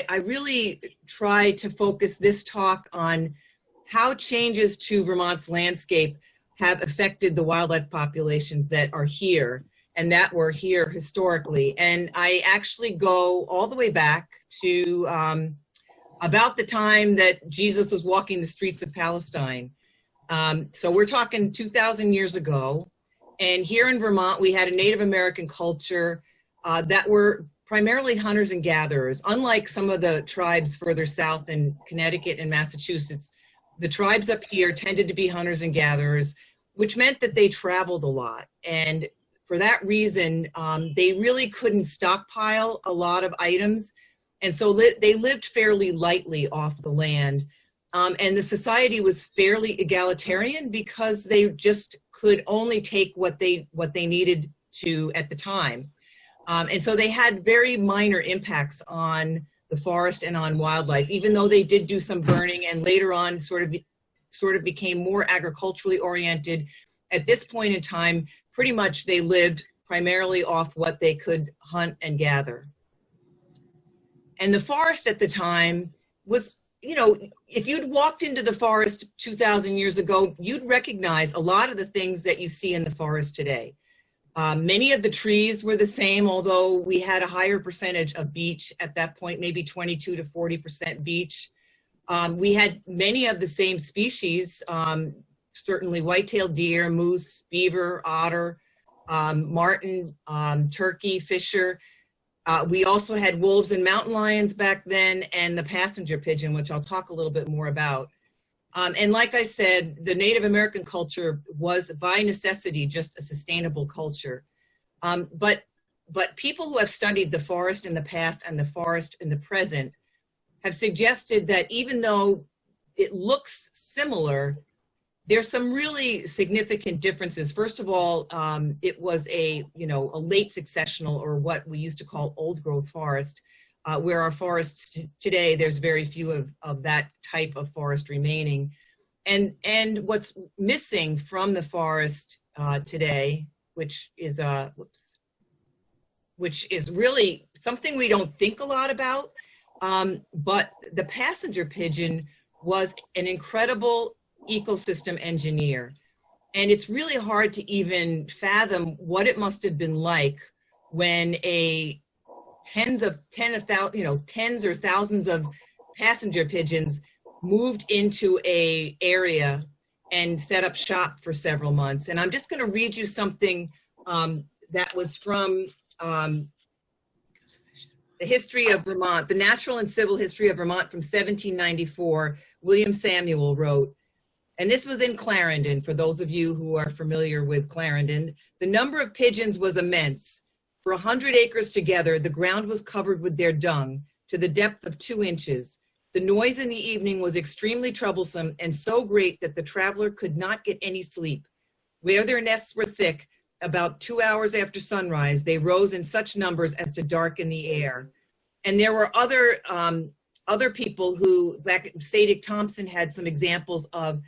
I really try to focus this talk on how changes to Vermont's landscape have affected the wildlife populations that are here and that were here historically. And I actually go all the way back to about the time that Jesus was walking the streets of Palestine. So we're talking 2,000 years ago. And here in Vermont, we had a Native American culture that were primarily hunters and gatherers. Unlike some of the tribes further south in Connecticut and Massachusetts, the tribes up here tended to be hunters and gatherers, which meant that they traveled a lot. And for that reason, they really couldn't stockpile a lot of items. And so they lived fairly lightly off the land. And the society was fairly egalitarian because they just could only take what they needed to at the time. And so they had very minor impacts on the forest and on wildlife, even though they did do some burning and later on sort of became more agriculturally oriented. At this point in time, pretty much they lived primarily off what they could hunt and gather. And the forest at the time was, you know, if you'd walked into the forest 2,000 years ago, you'd recognize a lot of the things that you see in the forest today. Many of the trees were the same, although we had a higher percentage of beech at that point, maybe 22 to 40% beech. We had many of the same species, certainly white-tailed deer, moose, beaver, otter, marten, turkey, fisher. We also had wolves and mountain lions back then, and the passenger pigeon, which I'll talk a little bit more about. And like I said, the Native American culture was by necessity just a sustainable culture. But people who have studied the forest in the past and the forest in the present have suggested that even though it looks similar, there's some really significant differences. First of all, it was a late successional, or what we used to call old growth forest, where our forests today, there's very few of that type of forest remaining. And what's missing from the forest today, which is really something we don't think a lot about, but the passenger pigeon was an incredible ecosystem engineer. And it's really hard to even fathom what it must have been like when tens or thousands of passenger pigeons moved into a area and set up shop for several months. And I'm just going to read you something that was from the history of Vermont, the Natural and Civil History of Vermont from 1794. William Samuel wrote, and this was in Clarendon, for those of you who are familiar with Clarendon. The number of pigeons was immense. For 100 acres together, the ground was covered with their dung to the depth of 2 inches. The noise in the evening was extremely troublesome and so great that the traveler could not get any sleep. Where their nests were thick, about 2 hours after sunrise, they rose in such numbers as to darken the air. And there were other people who, back Sadick Thompson had some examples of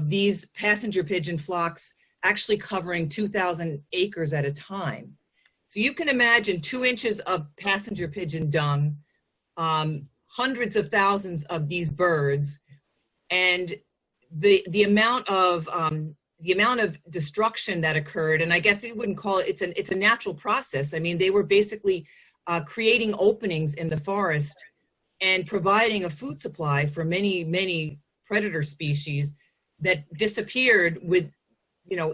these passenger pigeon flocks actually covering 2,000 acres at a time. So you can imagine 2 inches of passenger pigeon dung, hundreds of thousands of these birds, and the amount of destruction that occurred. And I guess you wouldn't call it, it's a natural process. I mean, they were basically creating openings in the forest and providing a food supply for many predator species that disappeared with,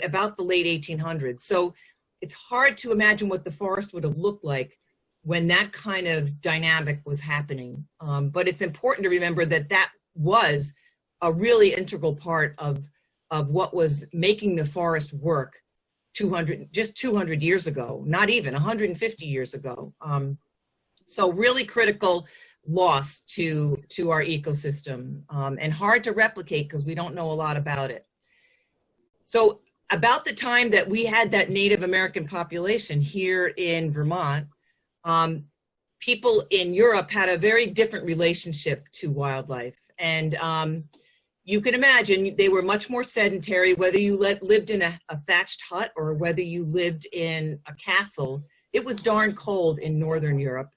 about the late 1800s. So it's hard to imagine what the forest would have looked like when that kind of dynamic was happening. But it's important to remember that that was a really integral part of what was making the forest work 200 years ago, not even 150 years ago. So really critical loss to our ecosystem, and hard to replicate because we don't know a lot about it. So about the time that we had that Native American population here in Vermont, people in Europe had a very different relationship to wildlife. And you can imagine they were much more sedentary, whether you lived in a thatched hut or whether you lived in a castle. It was darn cold in Northern Europe.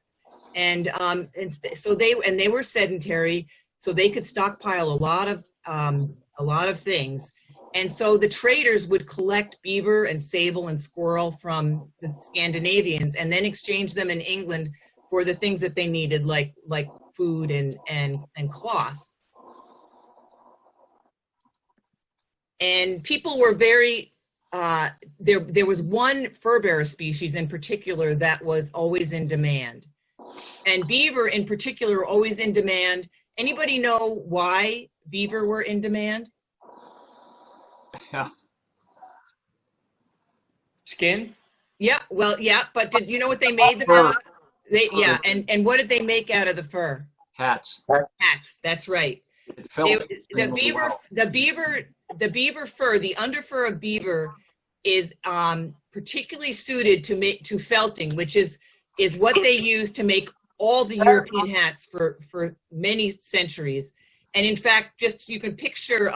So they were sedentary, so they could stockpile a lot of things. And so the traders would collect beaver and sable and squirrel from the Scandinavians and then exchange them in England for the things that they needed, like food and cloth. And people were very, there was one fur bearer species in particular that was always in demand. And beaver in particular are always in demand. Anybody know why beaver were in demand? Yeah. Skin? Yeah, well, yeah, but did you know what they made them out of? Yeah, and what did they make out of the fur? Hats. Hats, that's right. The beaver fur, the underfur of beaver is particularly suited to felting, which is what they use to make all the European hats for many centuries. And in fact, just you can picture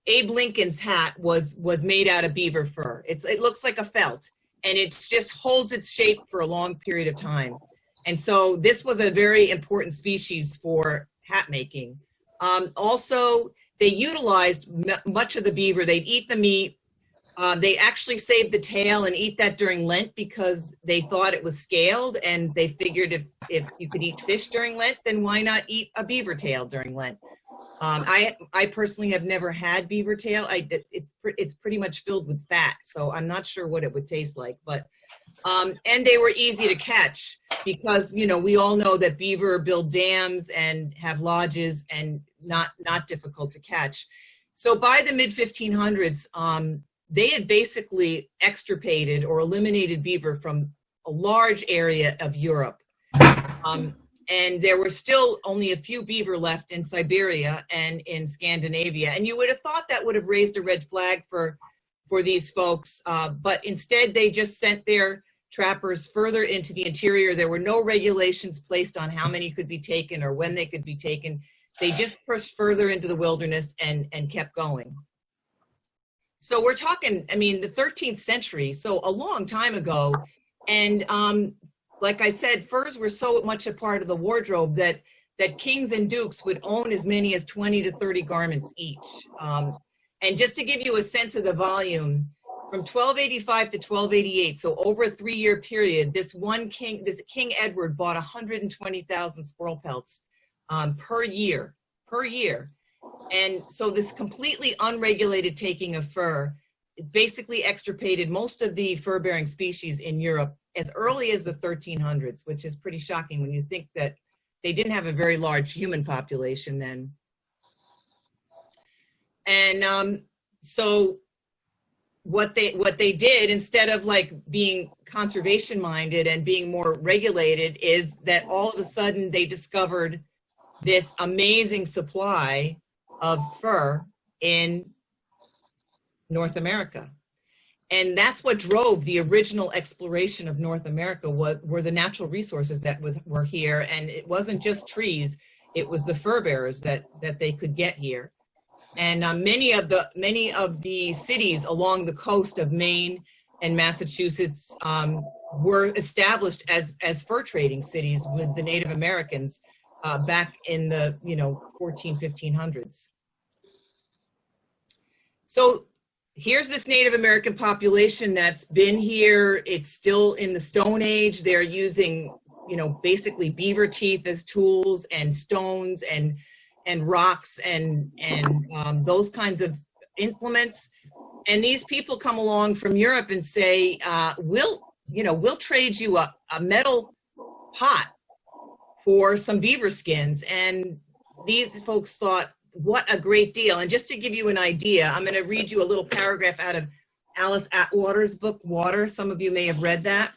Abe Lincoln's hat was made out of beaver fur. It looks like a felt, and it just holds its shape for a long period of time. And so this was a very important species for hat making. Also, they utilized much of the beaver. They'd eat the meat. They actually saved the tail and eat that during Lent because they thought it was scaled, and they figured if you could eat fish during Lent, then why not eat a beaver tail during Lent? I personally have never had beaver tail. It's pretty much filled with fat, so I'm not sure what it would taste like. But and they were easy to catch because we all know that beaver build dams and have lodges and not difficult to catch. So by the mid 1500s, they had basically extirpated or eliminated beaver from a large area of Europe. And there were still only a few beaver left in Siberia and in Scandinavia. And you would have thought that would have raised a red flag for these folks. But instead, they just sent their trappers further into the interior. There were no regulations placed on how many could be taken or when they could be taken. They just pushed further into the wilderness and kept going. So we're talking, I mean, the 13th century, so a long time ago. And like I said, furs were so much a part of the wardrobe that kings and dukes would own as many as 20 to 30 garments each. And just to give you a sense of the volume, from 1285 to 1288, so over a 3-year period, this King Edward bought 120,000 squirrel pelts per year. And so this completely unregulated taking of fur basically extirpated most of the fur-bearing species in Europe as early as the 1300s, which is pretty shocking when you think that they didn't have a very large human population then. And so what they did, instead of like being conservation minded and being more regulated, is that all of a sudden they discovered this amazing supply of fur in North America. And that's what drove the original exploration of North America, were the natural resources that were here. And it wasn't just trees, it was the fur bearers that they could get here. And many of the cities along the coast of Maine and Massachusetts were established as fur trading cities with the Native Americans back in the 1500s. So here's this Native American population that's been here. It's still in the Stone Age. They're using, basically beaver teeth as tools, and stones and rocks and those kinds of implements. And these people come along from Europe and say, we'll trade you a metal pot for some beaver skins. And these folks thought, what a great deal. And just to give you an idea, I'm going to read you a little paragraph out of Alice Atwater's book, Water. Some of you may have read that.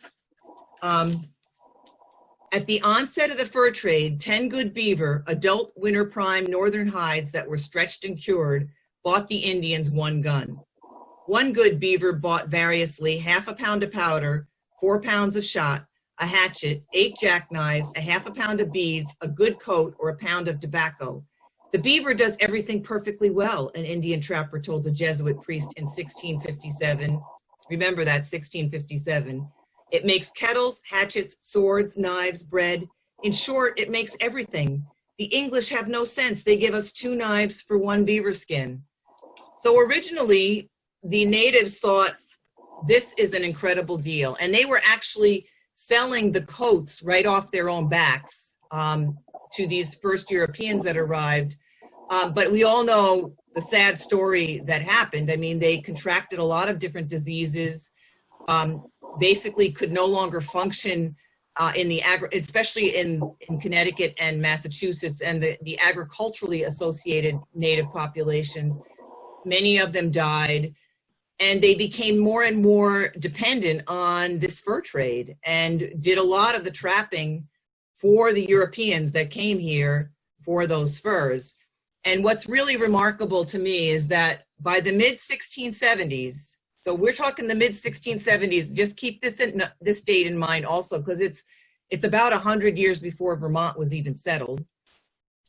At the onset of the fur trade, 10 good beaver, adult winter prime northern hides that were stretched and cured, bought the Indians 1 gun. 1 good beaver bought variously 1/2 pound of powder, 4 pounds of shot, a hatchet, 8 jackknives, 1/2 pound of beads, a good coat, or a pound of tobacco. The beaver does everything perfectly well, an Indian trapper told a Jesuit priest in 1657. Remember that, 1657. It makes kettles, hatchets, swords, knives, bread. In short, it makes everything. The English have no sense. They give us 2 knives for 1 beaver skin. So originally, the natives thought this is an incredible deal. And they were actually selling the coats right off their own backs to these first Europeans that arrived. But we all know the sad story that happened. I mean, they contracted a lot of different diseases, basically could no longer function in the especially in Connecticut and Massachusetts and the agriculturally associated native populations. Many of them died, and they became more and more dependent on this fur trade and did a lot of the trapping for the Europeans that came here for those furs. And what's really remarkable to me is that by the mid-1670s, so we're talking the mid-1670s, just keep this date in mind also, because it's about 100 years before Vermont was even settled.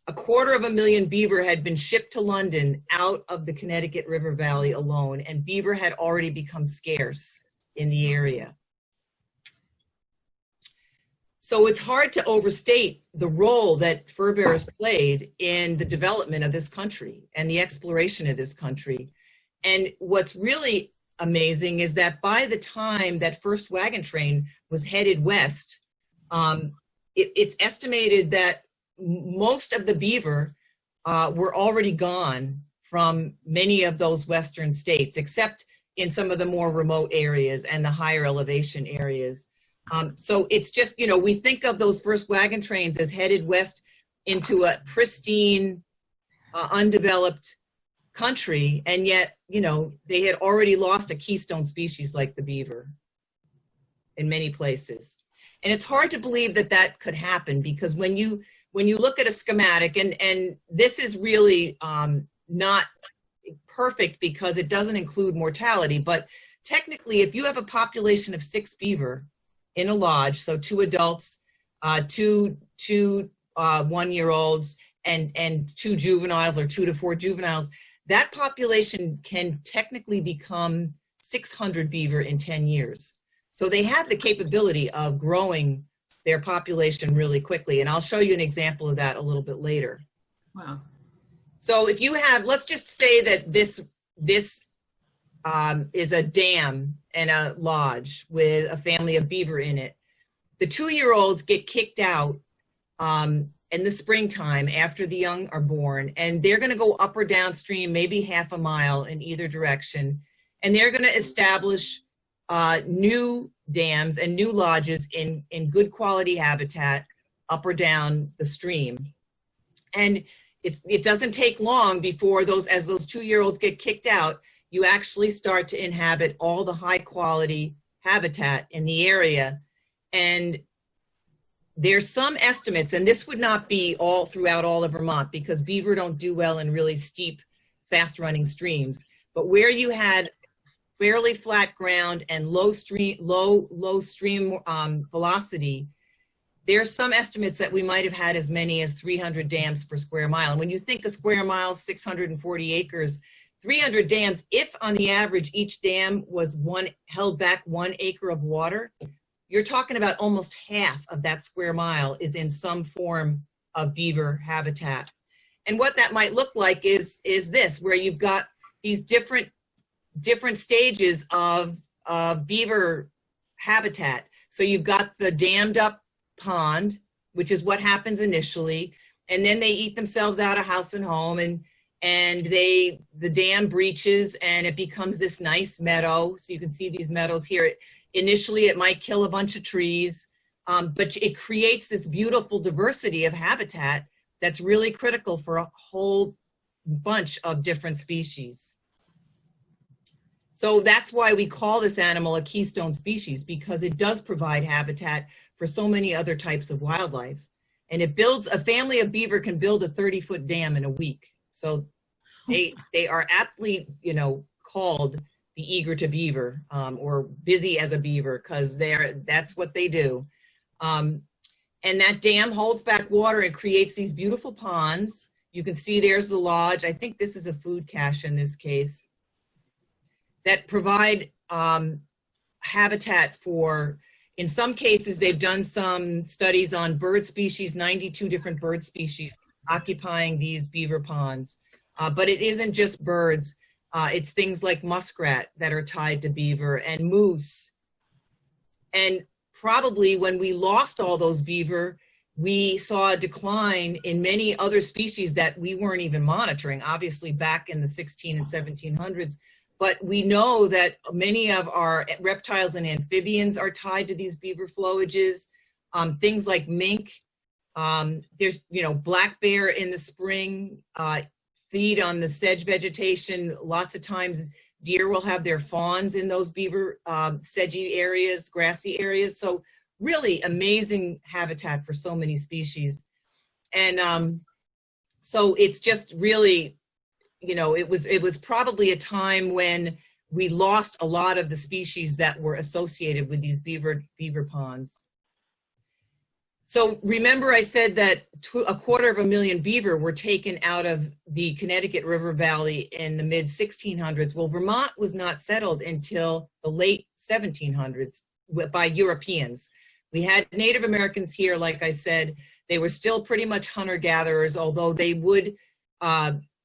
250,000 beaver had been shipped to London out of the Connecticut River Valley alone, and beaver had already become scarce in the area. So it's hard to overstate the role that fur bearers played in the development of this country and the exploration of this country. And what's really amazing is that by the time that first wagon train was headed west, it's estimated that most of the beaver were already gone from many of those western states, except in some of the more remote areas and the higher elevation areas. So it's just, you know, we think of those first wagon trains as headed west into a pristine, undeveloped country, and yet, you know, they had already lost a keystone species like the beaver in many places. And it's hard to believe that that could happen, because when you look at a schematic, and this is really not perfect because it doesn't include mortality, but technically if you have a population of 6 beaver in a lodge, so 2 adults, 2 1-year-olds, and 2 juveniles, or 2 to 4 juveniles, that population can technically become 600 beaver in 10 years. So they have the capability of growing their population really quickly. And I'll show you an example of that a little bit later. Wow. So if you have, let's just say that this is a dam and a lodge with a family of beaver in it. The 2-year-olds get kicked out in the springtime after the young are born, and they're going to go up or downstream, maybe half a mile in either direction, and they're going to establish new dams and new lodges in good quality habitat up or down the stream. And it doesn't take long before as those 2-year-olds get kicked out, you actually start to inhabit all the high quality habitat in the area. And there's some estimates, and this would not be all throughout all of Vermont because beaver don't do well in really steep, fast running streams, but where you had fairly flat ground and low stream velocity, there's some estimates that we might have had as many as 300 dams per square mile. And when you think a square mile, 640 acres, 300 dams, if on the average each dam was held back 1 acre of water, you're talking about almost half of that square mile is in some form of beaver habitat. And what that might look like is this, where you've got these different stages of beaver habitat. So you've got the dammed up pond, which is what happens initially, and then they eat themselves out of house and home, and the dam breaches and it becomes this nice meadow. So you can see these meadows here. Initially it might kill a bunch of trees, but it creates this beautiful diversity of habitat that's really critical for a whole bunch of different species. So that's why we call this animal a keystone species, because it does provide habitat for so many other types of wildlife. And a family of beaver can build a 30-foot dam in a week. So they are aptly, you know, called the eager to beaver, or busy as a beaver, because that's what they do. And that dam holds back water and creates these beautiful ponds. You can see there's the lodge. I think this is a food cache in this case, that provide habitat for, In some cases, they've done some studies on bird species, 92 different bird species occupying these beaver ponds. But it isn't just birds. It's things like muskrat that are tied to beaver and moose. And probably when we lost all those beaver, we saw a decline in many other species that we weren't even monitoring, obviously back in the 16 and 1700s. But we know that many of our reptiles and amphibians are tied to these beaver flowages. Things like mink, there's, black bear in the spring, feed on the sedge vegetation. Lots of times deer will have their fawns in those beaver sedgy areas, grassy areas. So really amazing habitat for so many species. And so it's just really, it was probably a time when we lost a lot of the species that were associated with these beaver ponds. So remember I said that 250,000 beaver were taken out of the Connecticut River Valley in the mid 1600s. Well, Vermont was not settled until the late 1700s by Europeans. We had Native Americans here, like I said. They were still pretty much hunter-gatherers, although they would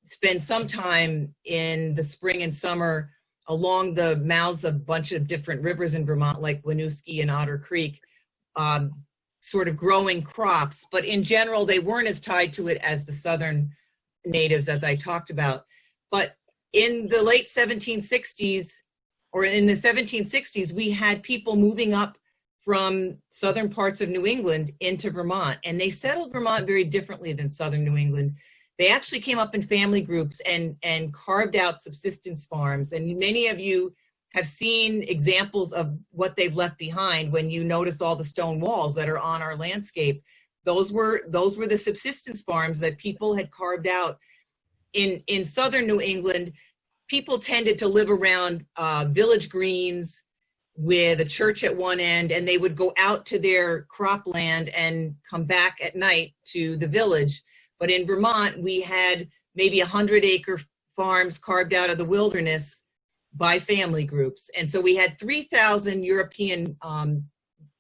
spend some time in the spring and summer along the mouths of a bunch of different rivers in Vermont, like Winooski and Otter Creek, sort of growing crops. But in general, they weren't as tied to it as the southern natives, as I talked about. But in the late 1760s, or in the 1760s, we had people moving up from southern parts of New England into Vermont, and they settled Vermont very differently than southern New England. They actually came up in family groups and carved out subsistence farms. And many of you have seen examples of what they've left behind when you notice all the stone walls that are on our landscape. Those were the subsistence farms that people had carved out. In southern New England, people tended to live around village greens with a church at one end, and they would go out to their cropland and come back at night to the village. But in Vermont, we had maybe 100-acre farms carved out of the wilderness by family groups. And so we had 3,000 European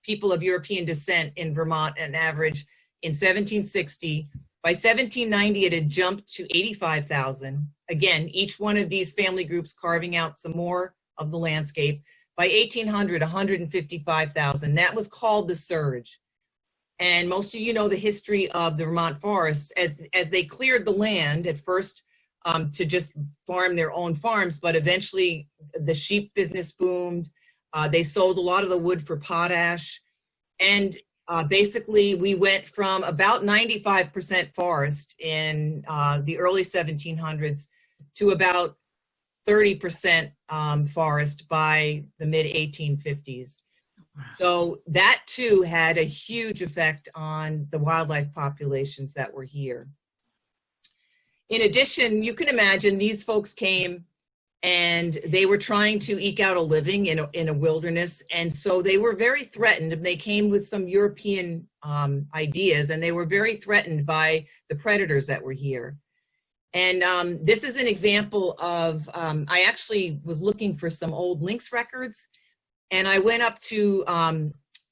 people of European descent in Vermont on average in 1760. By 1790, it had jumped to 85,000. Again, each one of these family groups carving out some more of the landscape. By 1800, 155,000. That was called the surge. And most of you know the history of the Vermont forests as they cleared the land at first to just farm their own farms, but eventually the sheep business boomed. They sold a lot of the wood for potash. And basically we went from about 95% forest in the early 1700s to about 30% forest by the mid 1850s. So that too had a huge effect on the wildlife populations that were here. In addition, you can imagine these folks came and they were trying to eke out a living in a wilderness, and so they were very threatened. They came with some European ideas, and they were very threatened by the predators that were here. And this is an example of, I actually was looking for some old lynx records, and I went up to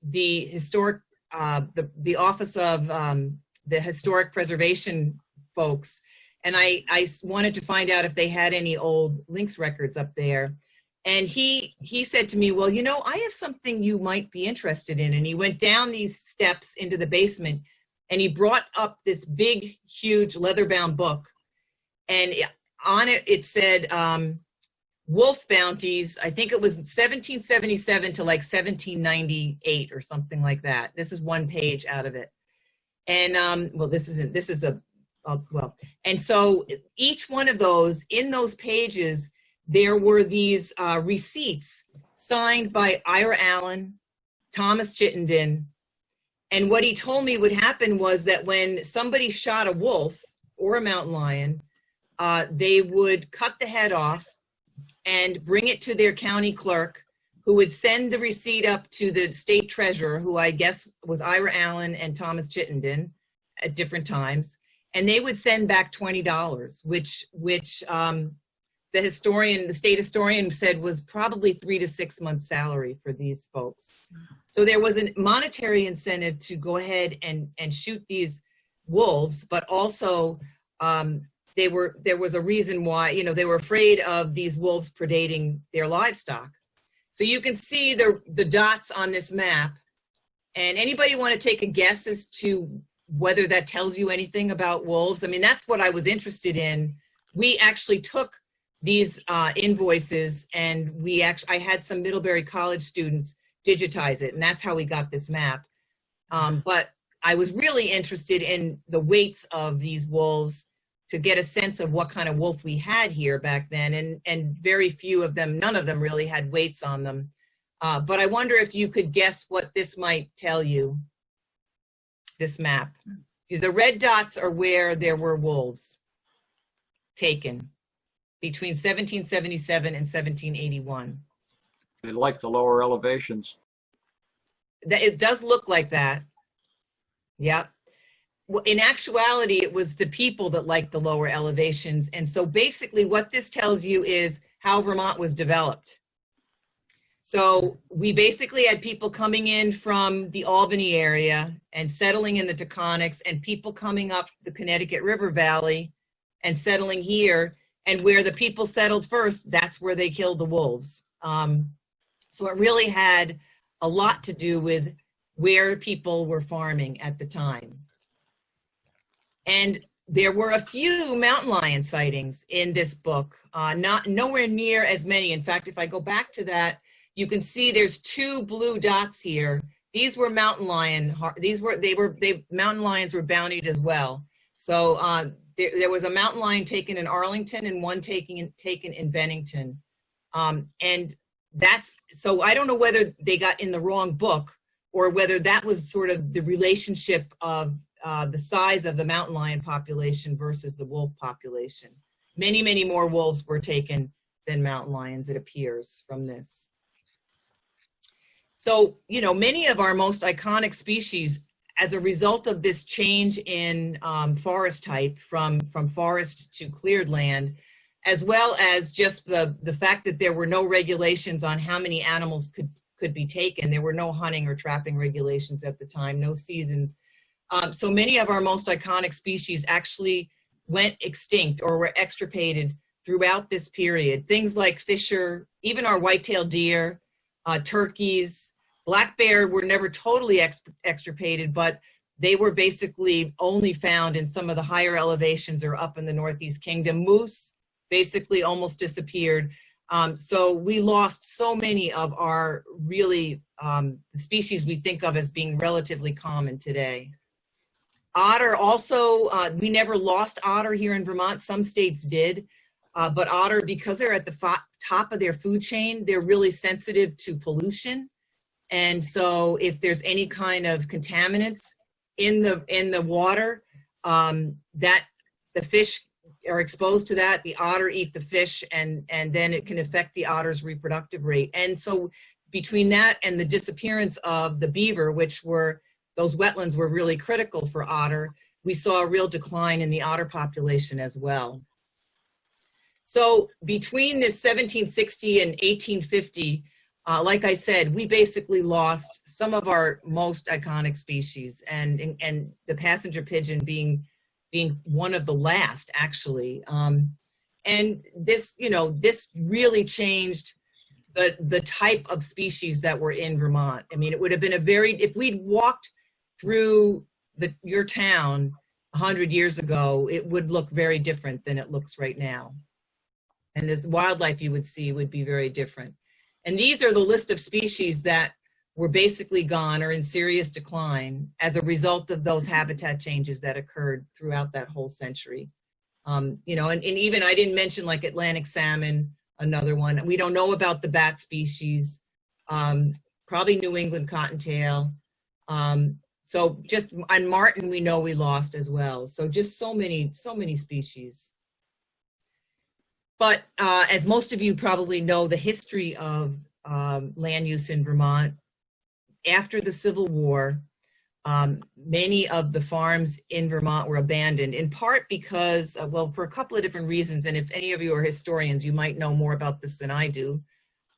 the historic, the Office of the Historic Preservation folks, and I wanted to find out if they had any old lynx records up there. And he said to me, well, I have something you might be interested in. And he went down these steps into the basement, and he brought up this big, huge leather-bound book. And on it, it said, wolf bounties. I think it was 1777 to like 1798 or something like that. This is one page out of it. And well, this is a, and so each one of those, in those pages, there were these receipts signed by Ira Allen, Thomas Chittenden. And what he told me would happen was that when somebody shot a wolf or a mountain lion, they would cut the head off and bring it to their county clerk, who would send the receipt up to the state treasurer, who I guess was Ira Allen and Thomas Chittenden at different times. And they would send back $20, which the historian, the state historian said was probably 3 to 6 months salary for these folks. So there was a monetary incentive to go ahead and shoot these wolves, but also there was a reason why, you know, they were afraid of these wolves predating their livestock. So you can see the dots on this map. And anybody want to take a guess as to whether that tells you anything about wolves? I mean, that's what I was interested in. We actually took these invoices, and I had some Middlebury College students digitize it, and that's how we got this map. But I was really interested in the weights of these wolves to get a sense of what kind of wolf we had here back then, and very few of them, none of them really had weights on them. But I wonder if you could guess what this might tell you, this map. The red dots are where there were wolves taken between 1777 and 1781. They like the lower elevations. It does look like that. Yeah. Well, in actuality, it was the people that liked the lower elevations. And so basically what this tells you is how Vermont was developed. So we basically had people coming in from the Albany area and settling in the Taconics, and people coming up the Connecticut River Valley and settling here. And where the people settled first, that's where they killed the wolves. So it really had a lot to do with where people were farming at the time. And there were a few mountain lion sightings in this book, nowhere near as many. In fact, if I go back to that, you can see there's 2 blue dots here. These were mountain lion. Mountain lions were bountied as well. So there was a mountain lion taken in Arlington and one taken in Bennington. And so I don't know whether they got in the wrong book or whether that was sort of the relationship of the size of the mountain lion population versus the wolf population. Many, many more wolves were taken than mountain lions, it appears from this. So, you know, many of our most iconic species, as a result of this change in forest type from forest to cleared land, as well as just the fact that there were no regulations on how many animals could be taken. There were no hunting or trapping regulations at the time, no seasons. So many of our most iconic species actually went extinct or were extirpated throughout this period. Things like fisher, even our white-tailed deer, turkeys, black bear were never totally extirpated, but they were basically only found in some of the higher elevations or up in the Northeast Kingdom. Moose basically almost disappeared. So we lost so many of our really species we think of as being relatively common today. Otter also, we never lost otter here in Vermont. Some states did, but otter, because they're at the top of their food chain, they're really sensitive to pollution. And so if there's any kind of contaminants in the water, that the fish are exposed to that, the otter eat the fish, and then it can affect the otter's reproductive rate. And so between that and the disappearance of the beaver, which were, those wetlands were really critical for otter, we saw a real decline in the otter population as well. So between this 1760 and 1850, like I said, we basically lost some of our most iconic species, and the passenger pigeon being one of the last, actually. And this, you know, this really changed the type of species that were in Vermont. I mean, it would have been if we'd walked through your town 100 years ago, it would look very different than it looks right now. And this wildlife you would see would be very different. And these are the list of species that were basically gone or in serious decline as a result of those habitat changes that occurred throughout that whole century. You know, and even I didn't mention like Atlantic salmon, another one. We don't know about the bat species, probably New England cottontail. So just on marten, we know we lost as well. So just so many species. But as most of you probably know, the history of land use in Vermont, after the Civil War, Many of the farms in Vermont were abandoned, in part because, well, for a couple of different reasons, and if any of you are historians, you might know more about this than I do.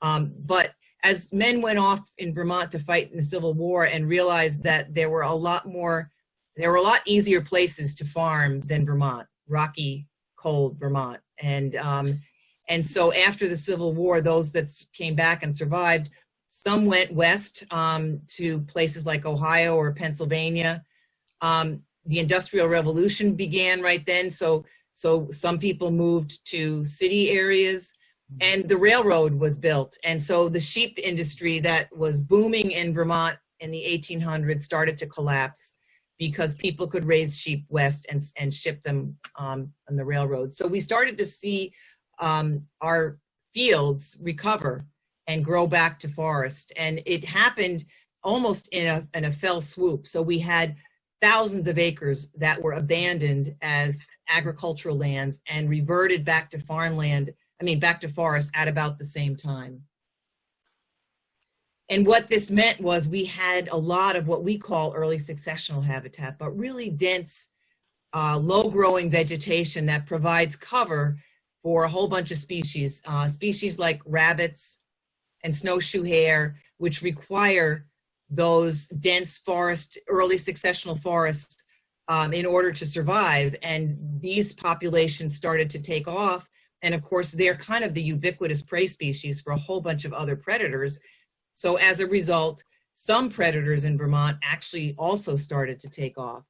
But as men went off in Vermont to fight in the Civil War and realized that there were a lot easier places to farm than Vermont, rocky, cold Vermont. And so after the Civil War, those that came back and survived, some went west to places like Ohio or Pennsylvania. The Industrial Revolution began right then, so some people moved to city areas, and the railroad was built. And so the sheep industry that was booming in Vermont in the 1800s started to collapse because people could raise sheep west and ship them on the railroad. So we started to see our fields recover and grow back to forest. And it happened almost in a fell swoop. So we had thousands of acres that were abandoned as agricultural lands and reverted back to back to forest at about the same time. And what this meant was we had a lot of what we call early successional habitat, but really dense, low-growing vegetation that provides cover for a whole bunch of species, species like rabbits and snowshoe hare, which require those dense forest, early successional forests in order to survive. And these populations started to take off. And of course, they're kind of the ubiquitous prey species for a whole bunch of other predators. So as a result, some predators in Vermont actually also started to take off.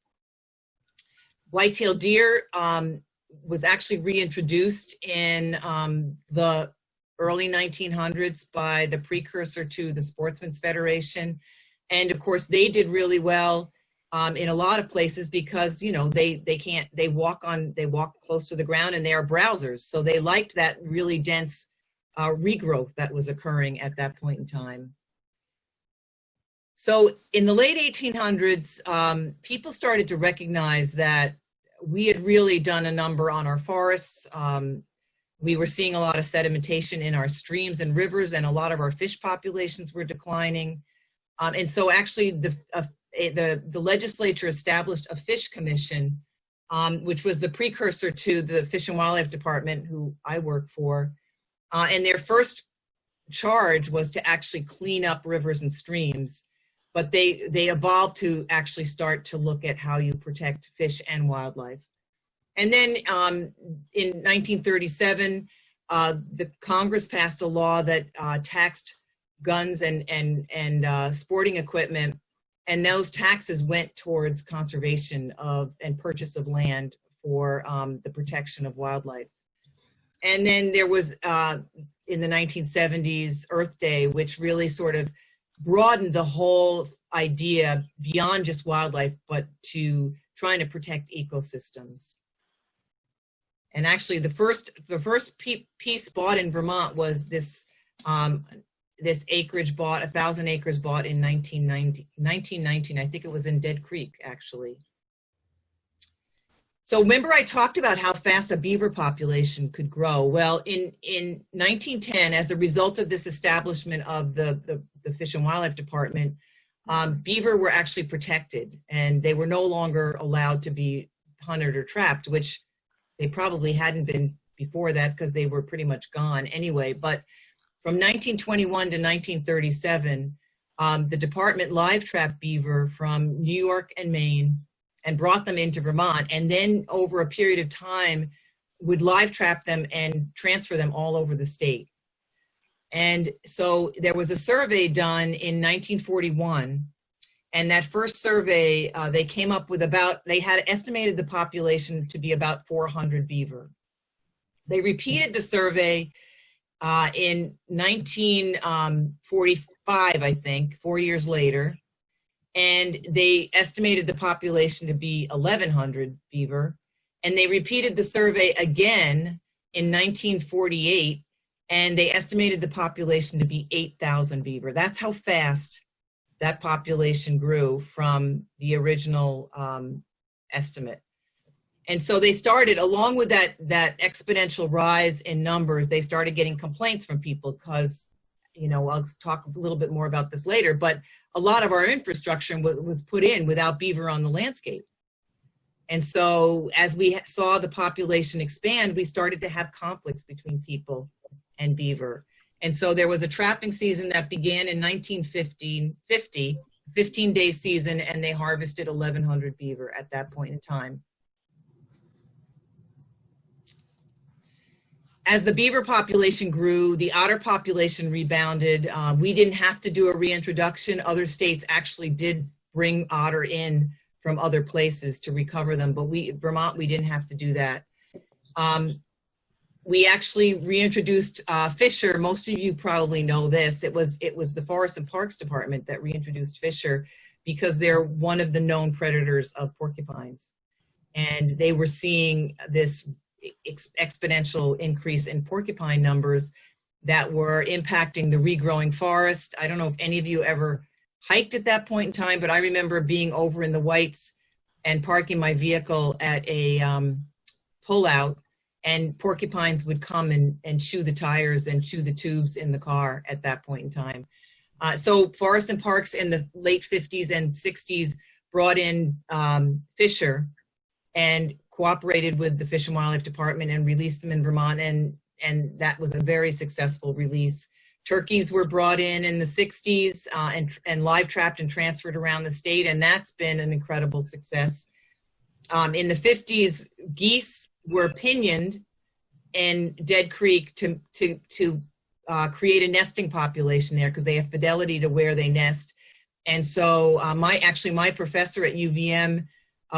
White-tailed deer was actually reintroduced in the early 1900s by the precursor to the Sportsman's Federation. And of course, they did really well in a lot of places because, you know, they walk close to the ground and they are browsers. So they liked that really dense regrowth that was occurring at that point in time. So in the late 1800s, people started to recognize that we had really done a number on our forests. We were seeing a lot of sedimentation in our streams and rivers, and a lot of our fish populations were declining. And so actually the legislature established a fish commission, which was the precursor to the Fish and Wildlife Department, who I work for. And their first charge was to actually clean up rivers and streams. But they evolved to actually start to look at how you protect fish and wildlife. And then in 1937, the Congress passed a law that taxed guns and sporting equipment, and those taxes went towards conservation of and purchase of land for the protection of wildlife. And then there was in the 1970s Earth Day, which really sort of broadened the whole idea beyond just wildlife, but to trying to protect ecosystems. And actually, the first piece bought in Vermont was this this acreage bought, 1,000 acres bought in 1919. I think it was in Dead Creek, actually. So remember I talked about how fast a beaver population could grow. Well, in 1910, as a result of this establishment of the Fish and Wildlife Department, beaver were actually protected, and they were no longer allowed to be hunted or trapped, which they probably hadn't been before that because they were pretty much gone anyway. But from 1921 to 1937, the department live trapped beaver from New York and Maine and brought them into Vermont, and then over a period of time would live trap them and transfer them all over the state. And so there was a survey done in 1941, and that first survey, they came up with they had estimated the population to be about 400 beaver. They repeated the survey in 1945, I think, 4 years later, and they estimated the population to be 1,100 beaver. And they repeated the survey again in 1948, and they estimated the population to be 8,000 beaver. That's how fast that population grew from the original estimate. And so they started, along with that exponential rise in numbers, they started getting complaints from people because, I'll talk a little bit more about this later, but a lot of our infrastructure was put in without beaver on the landscape. And so as we saw the population expand, we started to have conflicts between people and beaver. And so there was a trapping season that began in 1950, 15-day season, and they harvested 1,100 beaver at that point in time. As the beaver population grew, the otter population rebounded. We didn't have to do a reintroduction. Other states actually did bring otter in from other places to recover them, but Vermont, we didn't have to do that. We actually reintroduced Fisher. Most of you probably know this. It was the Forest and Parks Department that reintroduced Fisher because they're one of the known predators of porcupines. And they were seeing this exponential increase in porcupine numbers that were impacting the regrowing forest. I don't know if any of you ever hiked at that point in time, but I remember being over in the Whites and parking my vehicle at a pullout, and porcupines would come and chew the tires and chew the tubes in the car at that point in time. So Forest and Parks in the late 50s and 60s brought in Fisher and cooperated with the Fish and Wildlife Department and released them in Vermont, and that was a very successful release. Turkeys were brought in the 60s and live trapped and transferred around the state, and that's been an incredible success. In the 50s, geese were pinioned in Dead Creek to create a nesting population there because they have fidelity to where they nest. And so my professor at UVM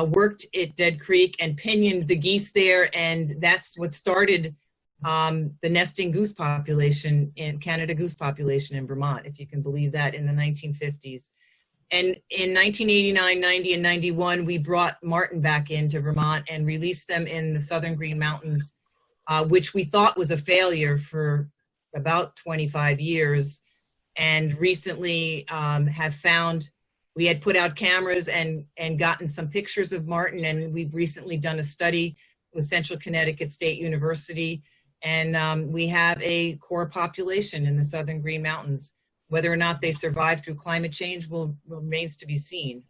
worked at Dead Creek and pinioned the geese there, and that's what started the nesting goose population in Canada, goose population in Vermont, if you can believe that, in the 1950s. And in 1989, 90, and 91, we brought marten back into Vermont and released them in the Southern Green Mountains, which we thought was a failure for about 25 years. And recently have found, we had put out cameras and gotten some pictures of marten, and we've recently done a study with Central Connecticut State University, and we have a core population in the Southern Green Mountains. Whether or not they survive through climate change remains to be seen.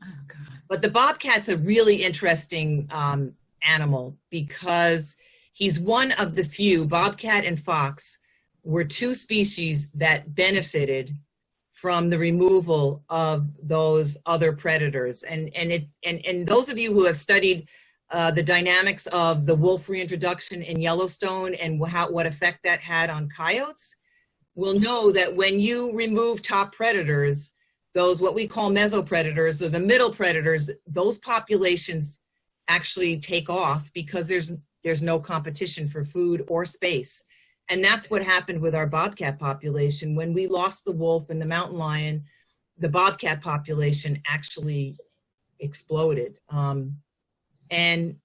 Oh, God. But the bobcat's a really interesting animal because he's one of the few. Bobcat and fox were two species that benefited from the removal of those other predators. And those of you who have studied the dynamics of the wolf reintroduction in Yellowstone and what effect that had on coyotes, will know that when you remove top predators, those what we call mesopredators, or the middle predators, those populations actually take off because there's no competition for food or space. And that's what happened with our bobcat population. When we lost the wolf and the mountain lion, the bobcat population actually exploded. And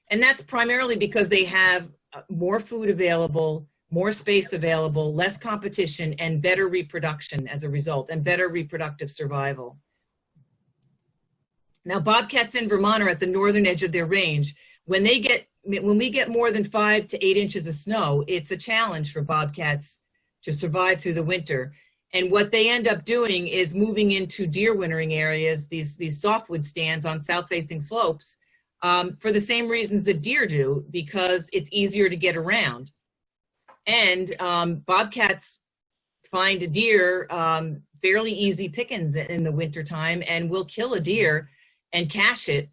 that's primarily because they have more food available, more space available, less competition, and better reproduction as a result, and better reproductive survival. Now, bobcats in Vermont are at the northern edge of their range. When we get more than 5 to 8 inches of snow, it's a challenge for bobcats to survive through the winter. And what they end up doing is moving into deer wintering areas, these softwood stands on south-facing slopes, for the same reasons that deer do, because it's easier to get around. And bobcats find a deer fairly easy pickings in the wintertime, and will kill a deer and cache it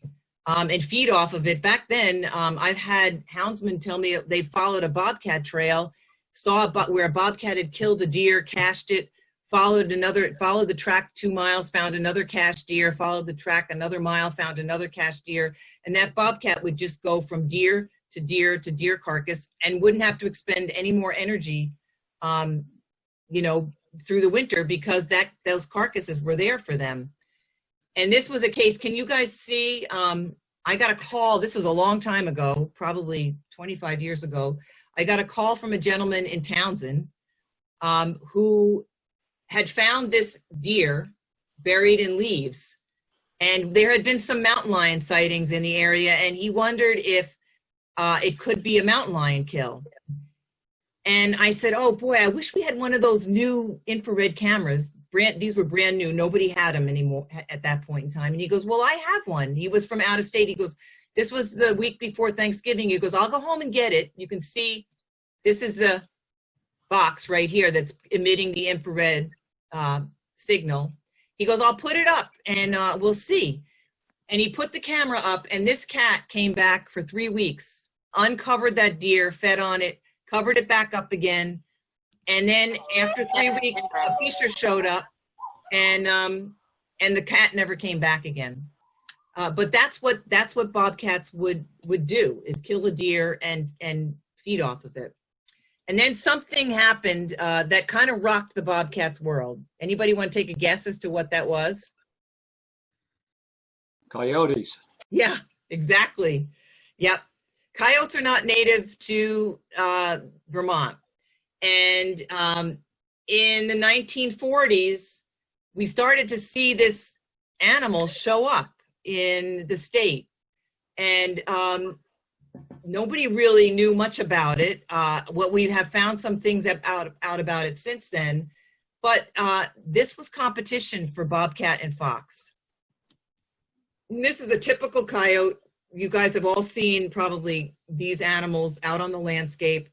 and feed off of it. Back then, I've had houndsmen tell me they followed a bobcat trail, saw where a bobcat had killed a deer, cached it, followed the track 2 miles, found another cached deer, followed the track another mile, found another cached deer, and that bobcat would just go from deer to deer to deer carcass and wouldn't have to expend any more energy, through the winter, because those carcasses were there for them. And this was a case, can you guys see, I got a call, this was a long time ago, probably 25 years ago. I got a call from a gentleman in Townsend who had found this deer buried in leaves. And there had been some mountain lion sightings in the area, and he wondered if it could be a mountain lion kill. And I said, oh boy, I wish we had one of those new infrared cameras. These were brand new. Nobody had them anymore at that point in time. And he goes, well, I have one. He was from out of state. He goes, this was the week before Thanksgiving. He goes, I'll go home and get it. You can see, this is the box right here that's emitting the infrared signal. He goes, I'll put it up and we'll see. And he put the camera up, and this cat came back for 3 weeks, uncovered that deer, fed on it, covered it back up again. And then after 3 weeks, a fisher showed up, and the cat never came back again. But that's what bobcats would do, is kill a deer and feed off of it. And then something happened that kind of rocked the bobcat's world. Anybody want to take a guess as to what that was? Coyotes. Yeah, exactly. Yep. Coyotes are not native to Vermont. And in the 1940s, we started to see this animal show up in the state. And nobody really knew much about it. What we have found some things out about it since then. But this was competition for bobcat and fox. And this is a typical coyote. You guys have all seen probably these animals out on the landscape.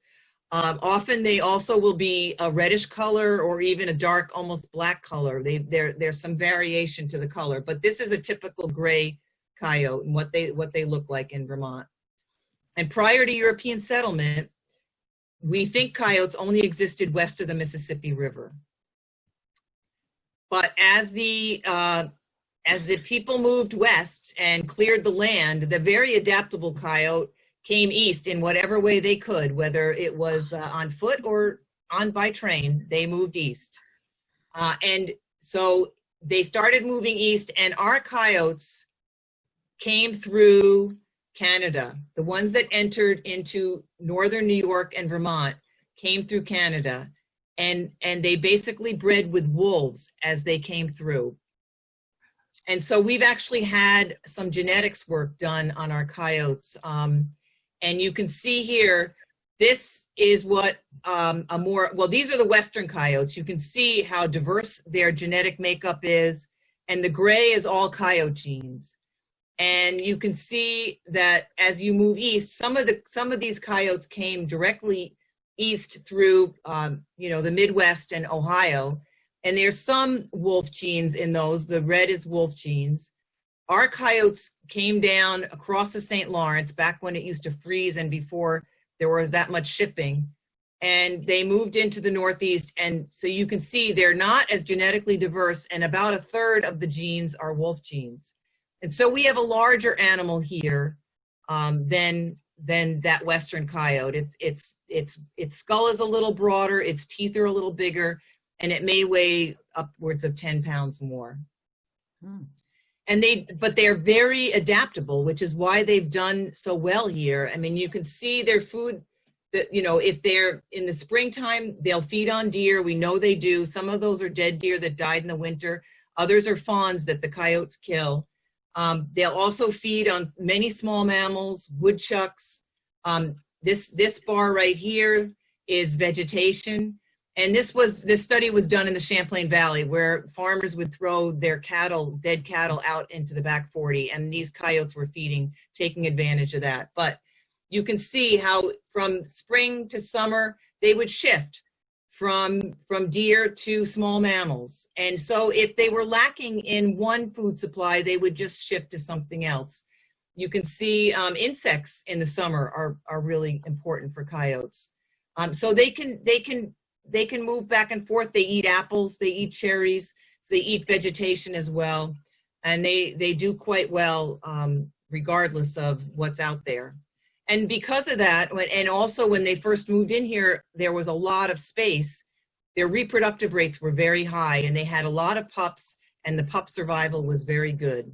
Often they also will be a reddish color or even a dark, almost black color. There's some variation to the color, but this is a typical gray coyote and what they look like in Vermont. And prior to European settlement, we think coyotes only existed west of the Mississippi River. But as the people moved west and cleared the land, the very adaptable coyote came east in whatever way they could, whether it was on foot or by train, they moved east. And so they started moving east, and our coyotes came through Canada. The ones that entered into northern New York and Vermont came through Canada, and they basically bred with wolves as they came through. And so we've actually had some genetics work done on our coyotes. And you can see here, this is what these are the Western coyotes. You can see how diverse their genetic makeup is. And the gray is all coyote genes. And you can see that as you move east, some of these coyotes came directly east through, the Midwest and Ohio. And there's some wolf genes in those. The red is wolf genes. Our coyotes came down across the St. Lawrence back when it used to freeze and before there was that much shipping. And they moved into the Northeast. And so you can see they're not as genetically diverse, and about a third of the genes are wolf genes. And so we have a larger animal here than that Western coyote. Its skull is a little broader, its teeth are a little bigger, and it may weigh upwards of 10 pounds more. But they're very adaptable, which is why they've done so well here. I mean, you can see their food, that, if they're in the springtime, they'll feed on deer. We know they do. Some of those are dead deer that died in the winter. Others are fawns that the coyotes kill. They'll also feed on many small mammals, woodchucks. This bar right here is vegetation. And this study was done in the Champlain Valley, where farmers would throw their dead cattle out into the back 40, and these coyotes were feeding, taking advantage of that. But you can see how from spring to summer, they would shift from deer to small mammals. And so if they were lacking in one food supply, they would just shift to something else. You can see insects in the summer are really important for coyotes. So they can move back and forth. They eat apples, they eat cherries, so they eat vegetation as well. And they do quite well regardless of what's out there. And because of that, and also when they first moved in here, there was a lot of space. Their reproductive rates were very high, and they had a lot of pups, and the pup survival was very good.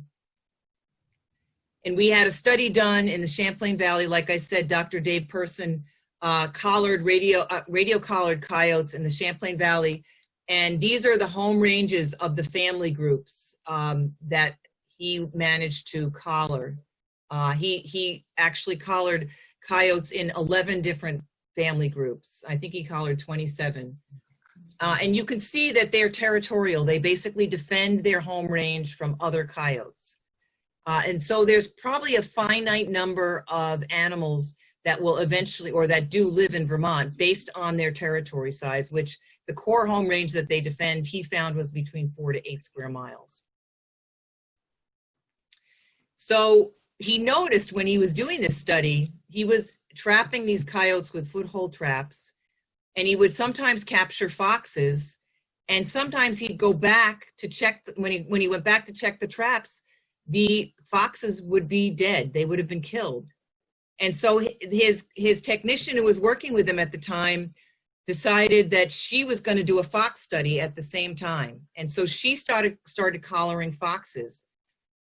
And we had a study done in the Champlain Valley. Like I said, Dr. Dave Person radio collared coyotes in the Champlain Valley. And these are the home ranges of the family groups that he managed to collar. He actually collared coyotes in 11 different family groups. I think he collared 27. And you can see that they're territorial. They basically defend their home range from other coyotes. And so there's probably a finite number of animals that will eventually, or that do live in Vermont based on their territory size, which the core home range that they defend, he found was between 4 to 8 square miles. So he noticed when he was doing this study, he was trapping these coyotes with foothold traps, and he would sometimes capture foxes, and sometimes he'd go back to check, when he went back to check the traps, the foxes would be dead. They would have been killed. And so his technician who was working with him at the time decided that she was going to do a fox study at the same time. And so she started collaring foxes.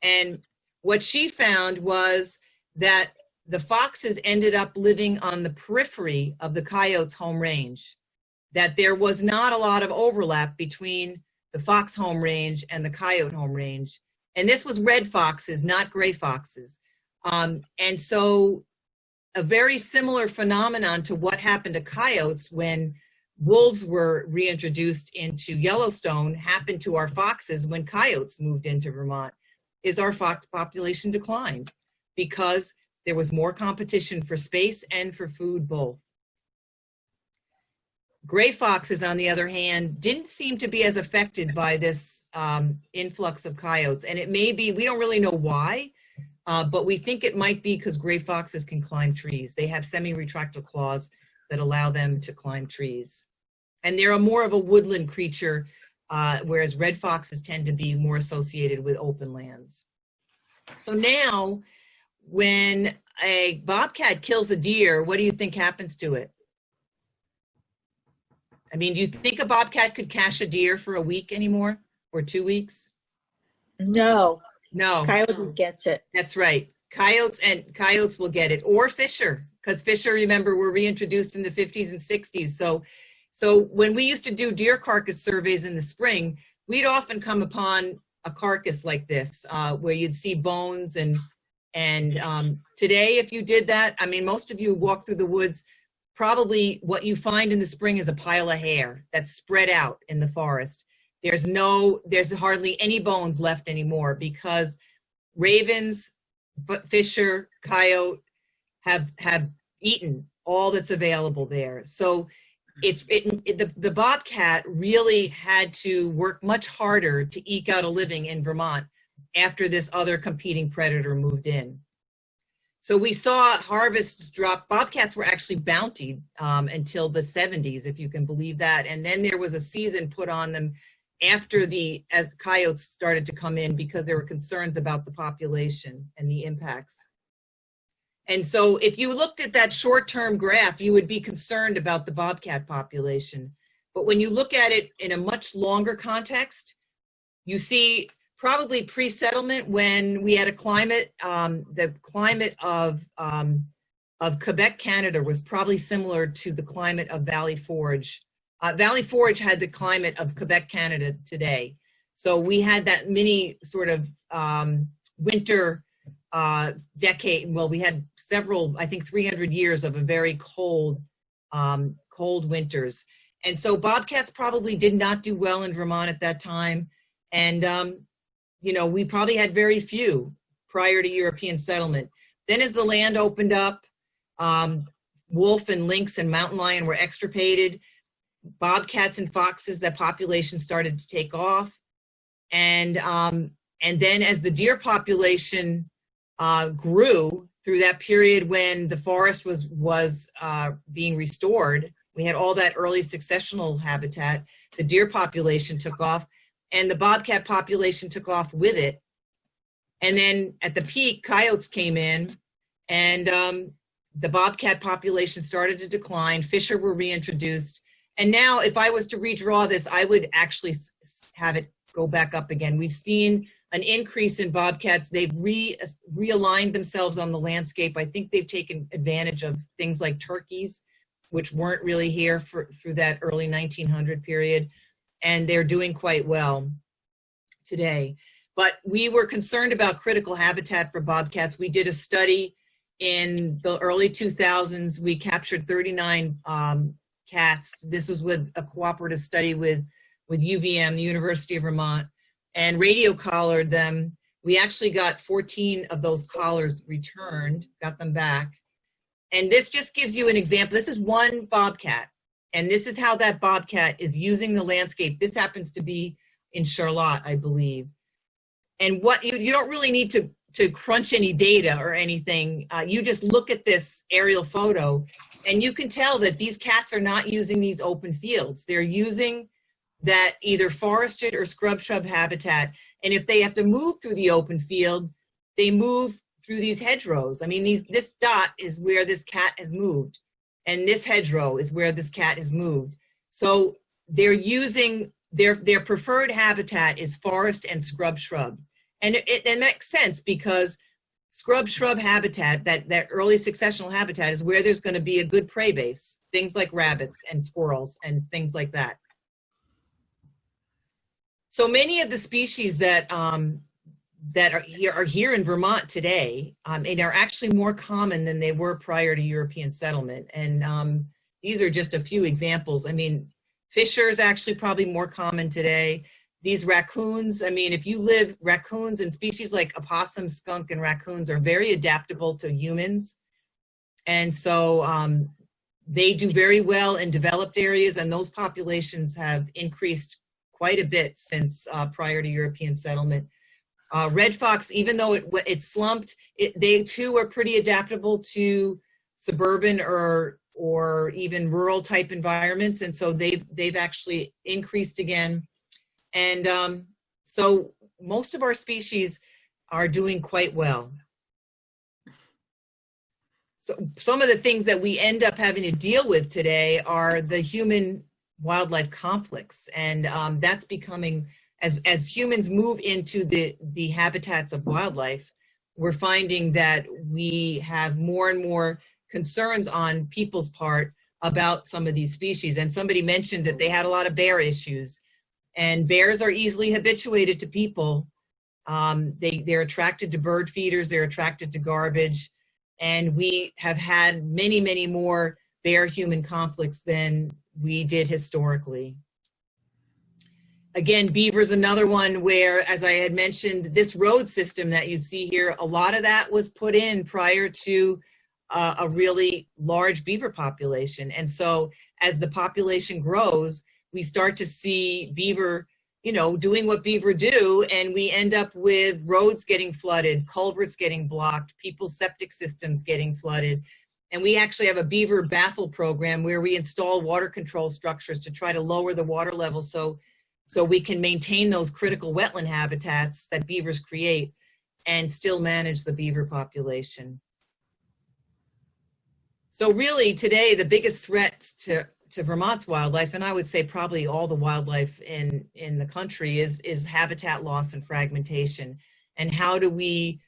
And what she found was that the foxes ended up living on the periphery of the coyote's home range, that there was not a lot of overlap between the fox home range and the coyote home range. And this was red foxes, not gray foxes. And so a very similar phenomenon to what happened to coyotes when wolves were reintroduced into Yellowstone happened to our foxes when coyotes moved into Vermont, is our fox population declined because there was more competition for space and for food both. Gray foxes, on the other hand, didn't seem to be as affected by this influx of coyotes. And it may be, we don't really know why, but we think it might be because gray foxes can climb trees. They have semi-retractile claws that allow them to climb trees. And they're more of a woodland creature, whereas red foxes tend to be more associated with open lands. So now, when a bobcat kills a deer, what do you think happens to it? I mean, do you think a bobcat could cache a deer for a week anymore, or 2 weeks? No. No. Coyote gets it. That's right. Coyotes will get it, or fisher, because fisher, remember, were reintroduced in the 50s and 60s. So when we used to do deer carcass surveys in the spring, we'd often come upon a carcass like this, where you'd see bones and today, if you did that, I mean, most of you walk through the woods, probably what you find in the spring is a pile of hair that's spread out in the forest. There's hardly any bones left anymore because ravens, fisher, coyote have eaten all that's available there. So the bobcat really had to work much harder to eke out a living in Vermont after this other competing predator moved in. So we saw harvests drop. Bobcats were actually bountied until the 70s, if you can believe that. And then there was a season put on them after as coyotes started to come in because there were concerns about the population and the impacts. And so if you looked at that short-term graph, you would be concerned about the bobcat population. But when you look at it in a much longer context, you see probably pre-settlement when we had a climate, the climate of Quebec, Canada was probably similar to the climate of Valley Forge. Valley Forge had the climate of Quebec, Canada today. So we had that mini sort of winter decade. Well, we had several, I think 300 years of a very cold, cold winters. And so bobcats probably did not do well in Vermont at that time. And you know, we probably had very few prior to European settlement. Then as the land opened up, wolf and lynx and mountain lion were extirpated. Bobcats and foxes, that population started to take off. And then as the deer population grew through that period when the forest was being restored, we had all that early successional habitat, the deer population took off. And the bobcat population took off with it. And then at the peak, coyotes came in and the bobcat population started to decline. Fisher were reintroduced. And now if I was to redraw this, I would actually have it go back up again. We've seen an increase in bobcats. They've realigned themselves on the landscape. I think they've taken advantage of things like turkeys, which weren't really here through that early 1900 period. And they're doing quite well today. But we were concerned about critical habitat for bobcats. We did a study in the early 2000s, we captured 39 cats. This was with a cooperative study with UVM, the University of Vermont, and radio collared them. We actually got 14 of those collars returned, got them back. And this just gives you an example. This is one bobcat, and this is how that bobcat is using the landscape. This happens to be in Charlotte, I believe. And what you don't really need to crunch any data or anything. You just look at this aerial photo, and you can tell that these cats are not using these open fields. They're using that either forested or scrub shrub habitat. And if they have to move through the open field, they move through these hedgerows. I mean, this dot is where this cat has moved, and this hedgerow is where this cat has moved. So they're using their preferred habitat is forest and scrub shrub. And it makes sense, because scrub shrub habitat, that early successional habitat, is where there's going to be a good prey base, things like rabbits and squirrels and things like that. So many of the species that are here in Vermont today, and are actually more common than they were prior to European settlement. And these are just a few examples. I mean, fisher is actually probably more common today. These raccoons, I mean, raccoons and species like opossum, skunk, and raccoons are very adaptable to humans. And so they do very well in developed areas, and those populations have increased quite a bit since prior to European settlement. Red fox, even though it slumped, they too are pretty adaptable to suburban or even rural type environments, and so they've actually increased again. And so most of our species are doing quite well. So some of the things that we end up having to deal with today are the human wildlife conflicts, and that's becoming, as humans move into the habitats of wildlife, we're finding that we have more and more concerns on people's part about some of these species. And somebody mentioned that they had a lot of bear issues, and bears are easily habituated to people. They're attracted to bird feeders, they're attracted to garbage, and we have had many, many more bear-human conflicts than we did historically. Again, beaver's another one where, as I had mentioned, this road system that you see here, a lot of that was put in prior to a really large beaver population. And so as the population grows, we start to see beaver, doing what beaver do, and we end up with roads getting flooded, culverts getting blocked, people's septic systems getting flooded. And we actually have a beaver baffle program where we install water control structures to try to lower the water level so we can maintain those critical wetland habitats that beavers create and still manage the beaver population. So really today, the biggest threats to Vermont's wildlife, and I would say probably all the wildlife in the country, is habitat loss and fragmentation. And how do we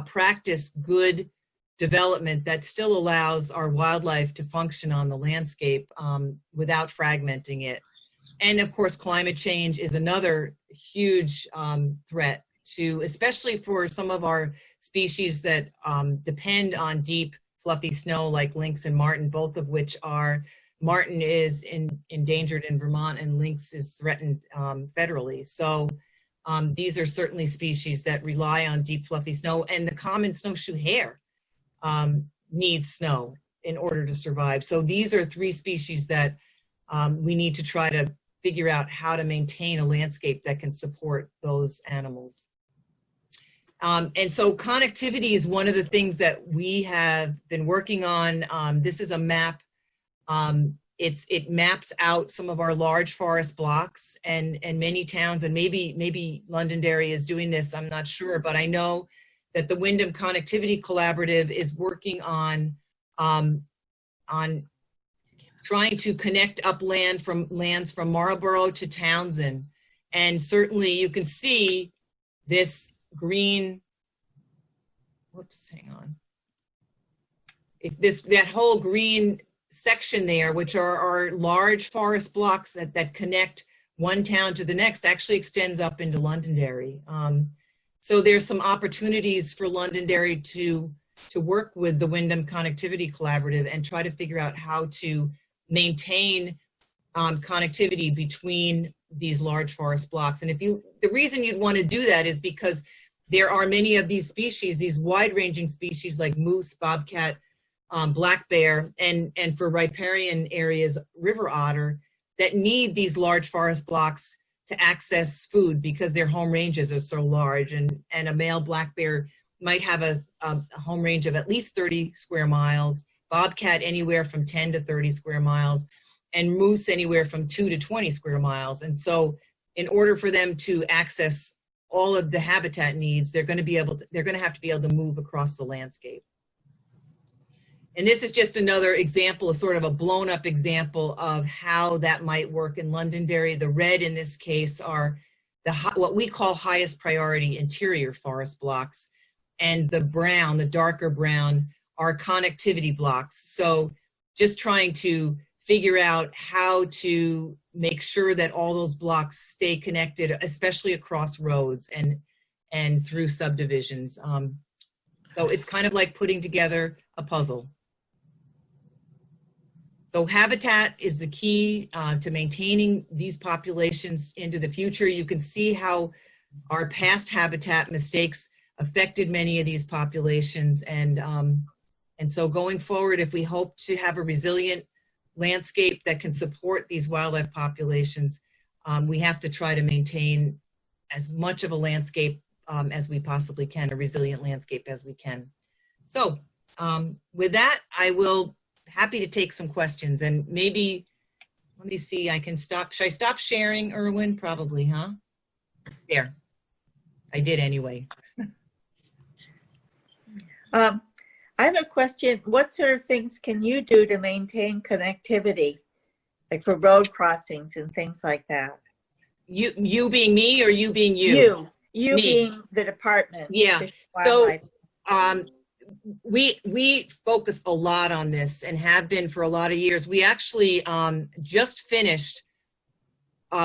practice good development that still allows our wildlife to function on the landscape without fragmenting it. And of course, climate change is another huge threat to, especially for some of our species that depend on deep, fluffy snow like lynx and marten, both of which are, marten is endangered in Vermont and lynx is threatened federally. So these are certainly species that rely on deep, fluffy snow, and the common snowshoe hare needs snow in order to survive. So these are three species that we need to try to figure out how to maintain a landscape that can support those animals. And so connectivity is one of the things that we have been working on. This is a map. It maps out some of our large forest blocks and many towns, and maybe Londonderry is doing this, I'm not sure, but I know that the Wyndham Connectivity Collaborative is working on trying to connect upland from lands from Marlborough to Townsend. And certainly you can see this green, whoops, hang on. That whole green section there, which are large forest blocks that connect one town to the next, actually extends up into Londonderry. So there's some opportunities for Londonderry to to work with the Wyndham Connectivity Collaborative and try to figure out how to maintain connectivity between these large forest blocks. And the reason you'd want to do that is because there are many of these species, these wide-ranging species like moose, bobcat, black bear, and for riparian areas, river otter, that need these large forest blocks to access food because their home ranges are so large. And a male black bear might have a home range of at least 30 square miles, bobcat anywhere from 10 to 30 square miles, and moose anywhere from 2 to 20 square miles. And so in order for them to access all of the habitat needs, they're going to have to be able to move across the landscape. And this is just another example, a sort of a blown up example of how that might work in Londonderry. The red in this case are what we call highest priority interior forest blocks. And the brown, the darker brown, are connectivity blocks. So just trying to figure out how to make sure that all those blocks stay connected, especially across roads and through subdivisions. So it's kind of like putting together a puzzle. So habitat is the key to maintaining these populations into the future. You can see how our past habitat mistakes affected many of these populations. And so going forward, if we hope to have a resilient landscape that can support these wildlife populations, we have to try to maintain as much of a landscape as we possibly can, a resilient landscape as we can. So with that, I will happy to take some questions, and maybe, let me see, I can stop. Should I stop sharing, Erwin? Probably, huh? There. I did anyway. I have a question. What sort of things can you do to maintain connectivity, like for road crossings and things like that? You being me or you being you? You me. Being the department. Yeah. So we focus a lot on this and have been for a lot of years. We actually just finished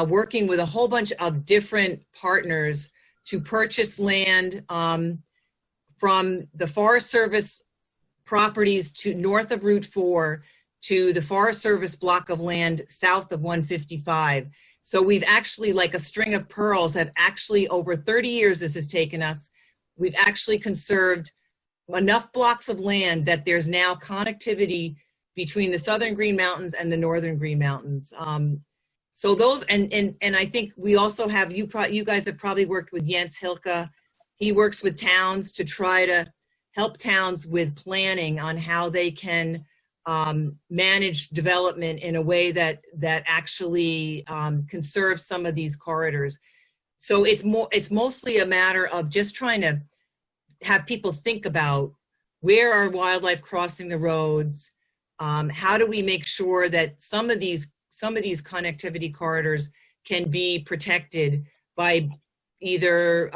working with a whole bunch of different partners to purchase land from the Forest Service properties to north of Route 4 to the Forest Service block of land south of 155. So we've actually, like a string of pearls, have actually, over 30 years this has taken us, we've actually conserved enough blocks of land that there's now connectivity between the Southern Green Mountains and the Northern Green Mountains. So those, and I think we also have, you guys have probably worked with Jens Hilke. He works with towns to try to help towns with planning on how they can manage development in a way that actually conserves some of these corridors. So it's mostly a matter of just trying to have people think about where are wildlife crossing the roads, how do we make sure that some of these connectivity corridors can be protected by either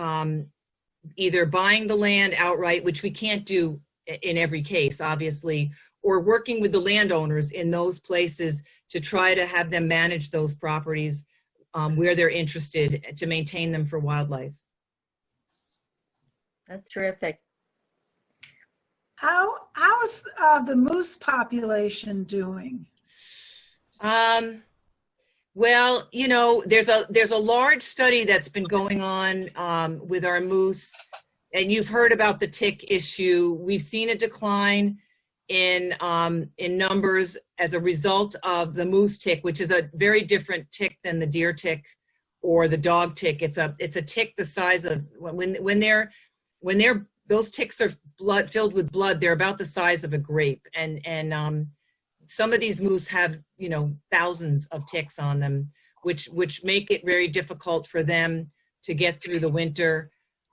buying the land outright, which we can't do in every case, obviously, or working with the landowners in those places to try to have them manage those properties where they're interested to maintain them for wildlife. That's terrific. How's the moose population doing? Well, you know, there's a large study that's been going on with our moose, and you've heard about the tick issue. We've seen a decline in numbers as a result of the moose tick, which is a very different tick than the deer tick or the dog tick. It's a tick the size of when those ticks are filled with blood, they're about the size of a grape, and some of these moose have, you know, thousands of ticks on them, which make it very difficult for them to get through the winter.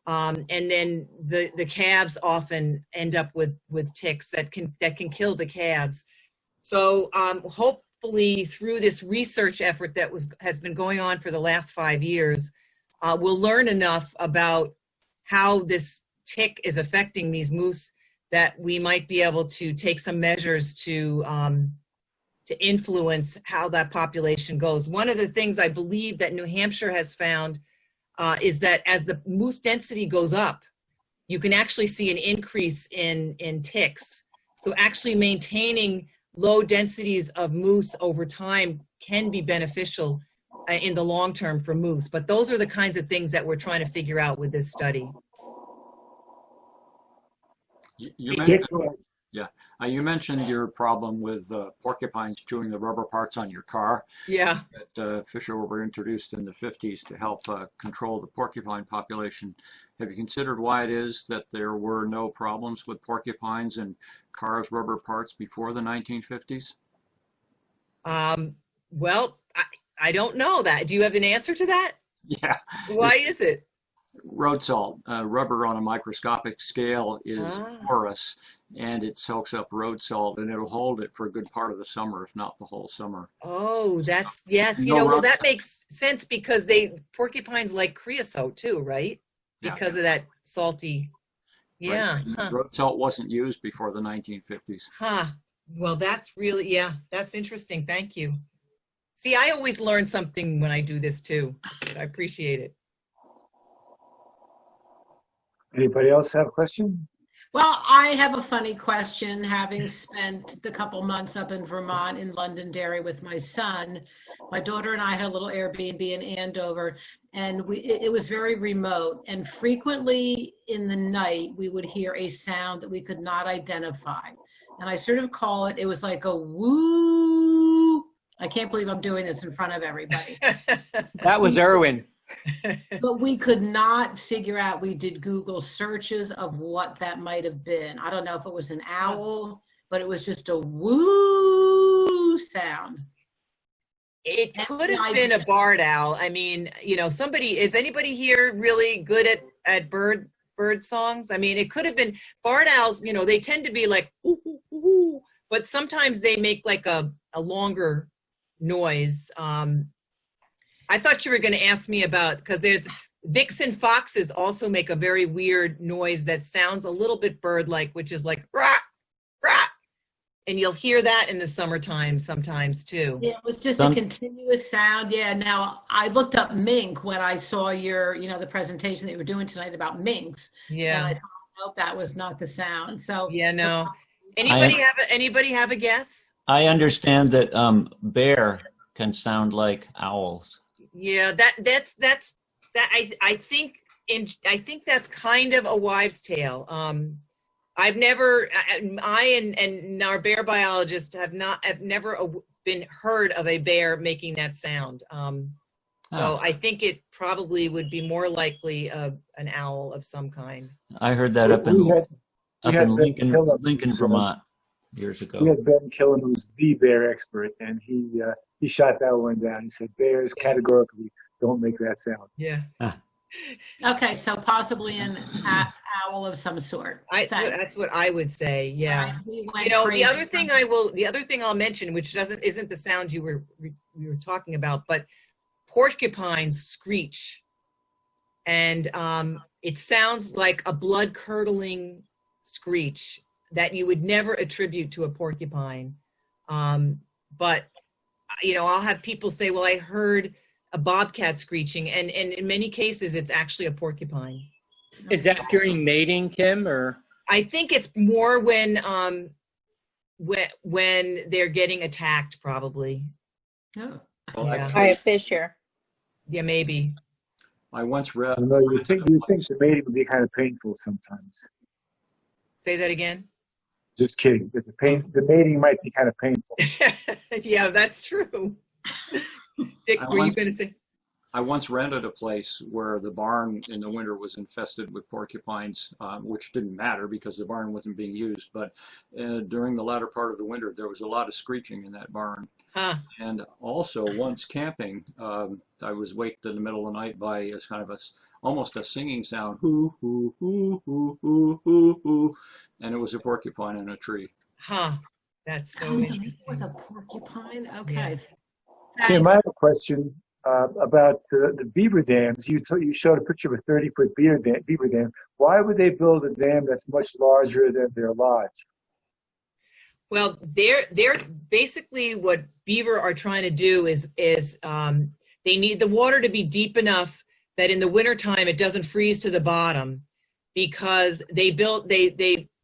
And then the calves often end up with ticks that can kill the calves. So hopefully through this research effort that has been going on for the last 5 years, we'll learn enough about how this tick is affecting these moose that we might be able to take some measures to influence how that population goes. One of the things I believe that New Hampshire has found is that as the moose density goes up, you can actually see an increase in ticks. So actually maintaining low densities of moose over time can be beneficial in the long term for moose. But those are the kinds of things that we're trying to figure out with this study. You mentioned, you mentioned your problem with porcupines chewing the rubber parts on your car. Yeah. That Fisher were introduced in the 50s to help control the porcupine population. Have you considered why it is that there were no problems with porcupines and cars' rubber parts before the 1950s? Well, I don't know that. Do you have an answer to that? Yeah. Why is it? Road salt. Rubber on a microscopic scale is porous, and it soaks up road salt, and it'll hold it for a good part of the summer, if not the whole summer. Oh, that's, yes. Well, that makes sense because porcupines like creosote too, right? Because of that salty. Yeah. Right. Huh. Road salt wasn't used before the 1950s. Huh. Well, that's really, yeah, that's interesting. Thank you. See, I always learn something when I do this too. I appreciate it. Anybody else have a question? Well, I have a funny question. Having spent the couple months up in Vermont in Londonderry with my son, my daughter and I had a little Airbnb in Andover, and it was very remote. And frequently in the night, we would hear a sound that we could not identify. And I sort of call it, it was like a woo. I can't believe I'm doing this in front of everybody. That was Erwin. But we could not figure out, we did Google searches of what that might have been. I don't know if it was an owl, but it was just a woo sound. It could have been a barred owl. I mean, is anybody here really good at bird songs? I mean, it could have been barred owls, they tend to be like, ooh, ooh, ooh, ooh, but sometimes they make like a longer noise. I thought you were going to ask me about, because there's vixen foxes also make a very weird noise that sounds a little bit bird-like, which is like rah, rah. And you'll hear that in the summertime sometimes too. Yeah, it was just a continuous sound. Yeah. Now I looked up mink when I saw your, the presentation that you were doing tonight about minks. Yeah. And I hope that was not the sound. So yeah, no. Anybody have a guess? I understand that bear can sound like owls. Yeah, I think that's kind of a wives' tale. I've never, I and our bear biologist have never been heard of a bear making that sound. So I think it probably would be more likely an owl of some kind. I heard that up in Lincoln, Vermont years ago. We had Ben Killen, who was the bear expert, and he shot that one down. He said bears categorically don't make that sound. Yeah. Okay, so possibly an owl of some sort. That's what I would say. Yeah. The other thing I'll mention, which isn't the sound we were talking about, but porcupines screech, and it sounds like a blood curdling screech that you would never attribute to a porcupine. But I'll have people say, well, I heard a bobcat screeching, and in many cases it's actually a porcupine. Is that during mating, Kim, or? I think it's more when they're getting attacked, probably. Oh. Well, Yeah. By a fisher. Yeah, maybe. I once read. You think the mating would be kind of painful sometimes. Say that again. Just kidding. The mating might be kind of painful. Yeah, that's true. Dick, were you going to say? I once rented a place where the barn in the winter was infested with porcupines, which didn't matter because the barn wasn't being used. But during the latter part of the winter, there was a lot of screeching in that barn. Huh. And also, once camping, I was waked in the middle of the night by a kind of almost a singing sound, hoo, hoo, hoo, hoo, hoo, hoo, hoo, and it was a porcupine in a tree. Huh. That's so interesting. It was a porcupine? Okay. Yeah. Kim, I have a question about the beaver dams. You showed a picture of a 30-foot beaver dam. Why would they build a dam that's much larger than their lodge? Well, they're basically what beaver are trying to do is they need the water to be deep enough that in the wintertime it doesn't freeze to the bottom, because they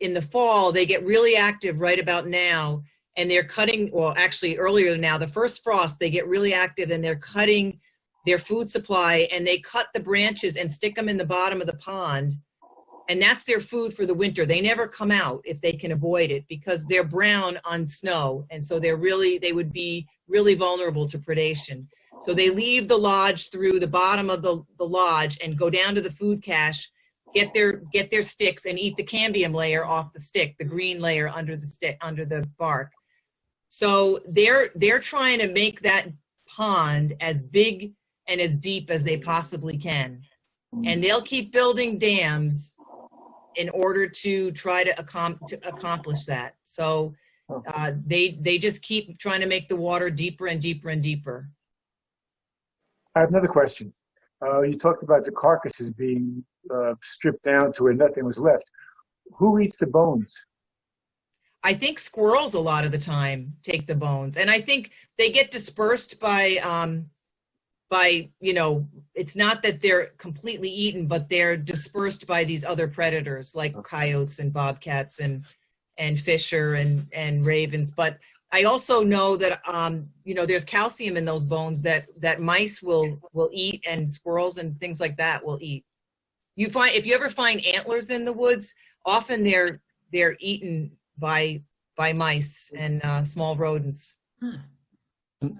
in the fall, they get really active right about now, and they're cutting, well, actually earlier than now, the first frost, they get really active and they're cutting their food supply, and they cut the branches and stick them in the bottom of the pond. And that's their food for the winter. They never come out if they can avoid it, because they're brown on snow. And so they would be really vulnerable to predation. So they leave the lodge through the bottom of the lodge and go down to the food cache, get their sticks and eat the cambium layer off the stick, the green layer under the stick, under the bark. So they're trying to make that pond as big and as deep as they possibly can. And they'll keep building dams in order to try to accomplish that. So they just keep trying to make the water deeper and deeper and deeper. I have another question. You talked about the carcasses being stripped down to where nothing was left. Who eats the bones? I think squirrels a lot of the time take the bones, and I think they get dispersed by, you know, it's not that they're completely eaten, but they're dispersed by these other predators like coyotes and bobcats and fisher and ravens. But I also know that, you know, there's calcium in those bones that mice will eat, and squirrels and things like that will eat. If you ever find antlers in the woods, often they're eaten by mice and small rodents.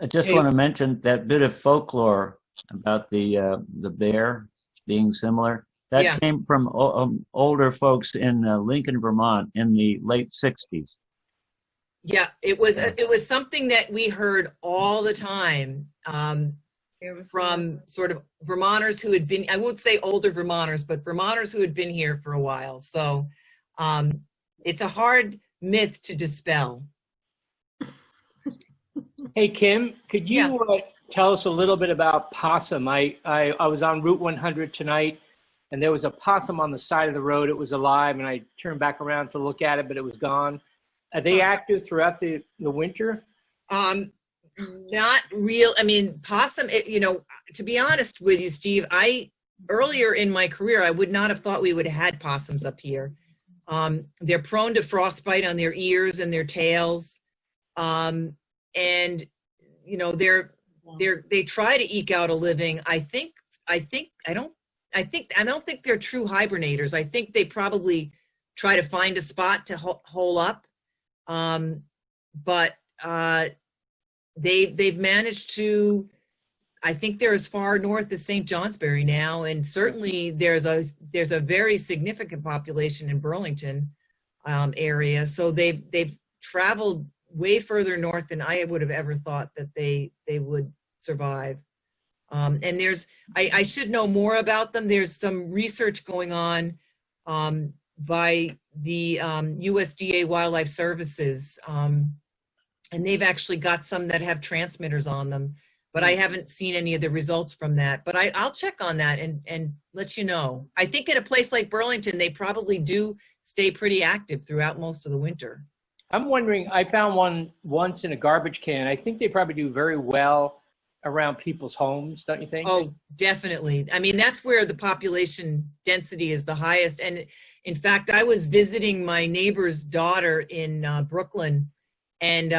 I just want to mention that bit of folklore about the bear being similar. That came from older folks in Lincoln, Vermont in the late 60s. Yeah, it was something that we heard all the time from sort of Vermonters who had been, I won't say older Vermonters, but Vermonters who had been here for a while. So it's a hard myth to dispel. Hey, Kim, could you tell us a little bit about possum? I was on Route 100 tonight, and there was a possum on the side of the road. It was alive, and I turned back around to look at it, but it was gone. Are they active throughout the winter? Not real. I mean, possum, you know, to be honest with you, Steve, earlier in my career, I would not have thought we would have had possums up here. They're prone to frostbite on their ears and their tails. And, you know, they try to eke out a living. I don't think they're true hibernators. I think they probably try to find a spot to hole up. But they've managed to, I think they're as far north as St. Johnsbury now, and certainly there's a very significant population in Burlington area. So they've traveled way further north than I would have ever thought that they would survive. And I should know more about them. There's some research going on by the USDA Wildlife Services, and they've actually got some that have transmitters on them, but I haven't seen any of the results from that. But I'll check on that and let you know. I think in a place like Burlington, they probably do stay pretty active throughout most of the winter. I'm wondering, I found one once in a garbage can. I think they probably do very well around people's homes, don't you think? Oh, definitely. I mean, that's where the population density is the highest. And in fact, I was visiting my neighbor's daughter in Brooklyn, and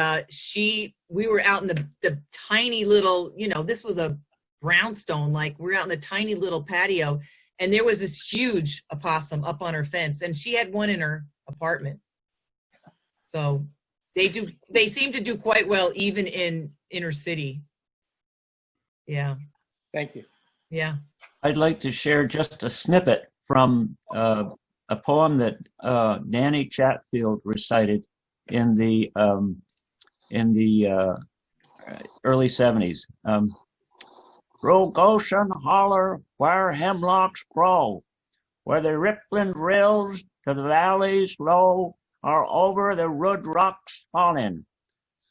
we were out in the tiny little, you know, this was a brownstone, like we're out in the tiny little patio, and there was this huge opossum up on her fence, and she had one in her apartment. So they seem to do quite well even in inner city. Yeah. Thank you. Yeah. I'd like to share just a snippet from a poem that Danny Chatfield recited in the early 70s. Through Goshen Holler, where hemlocks grow, where the rippling rills to the valleys low are over the rude rocks falling,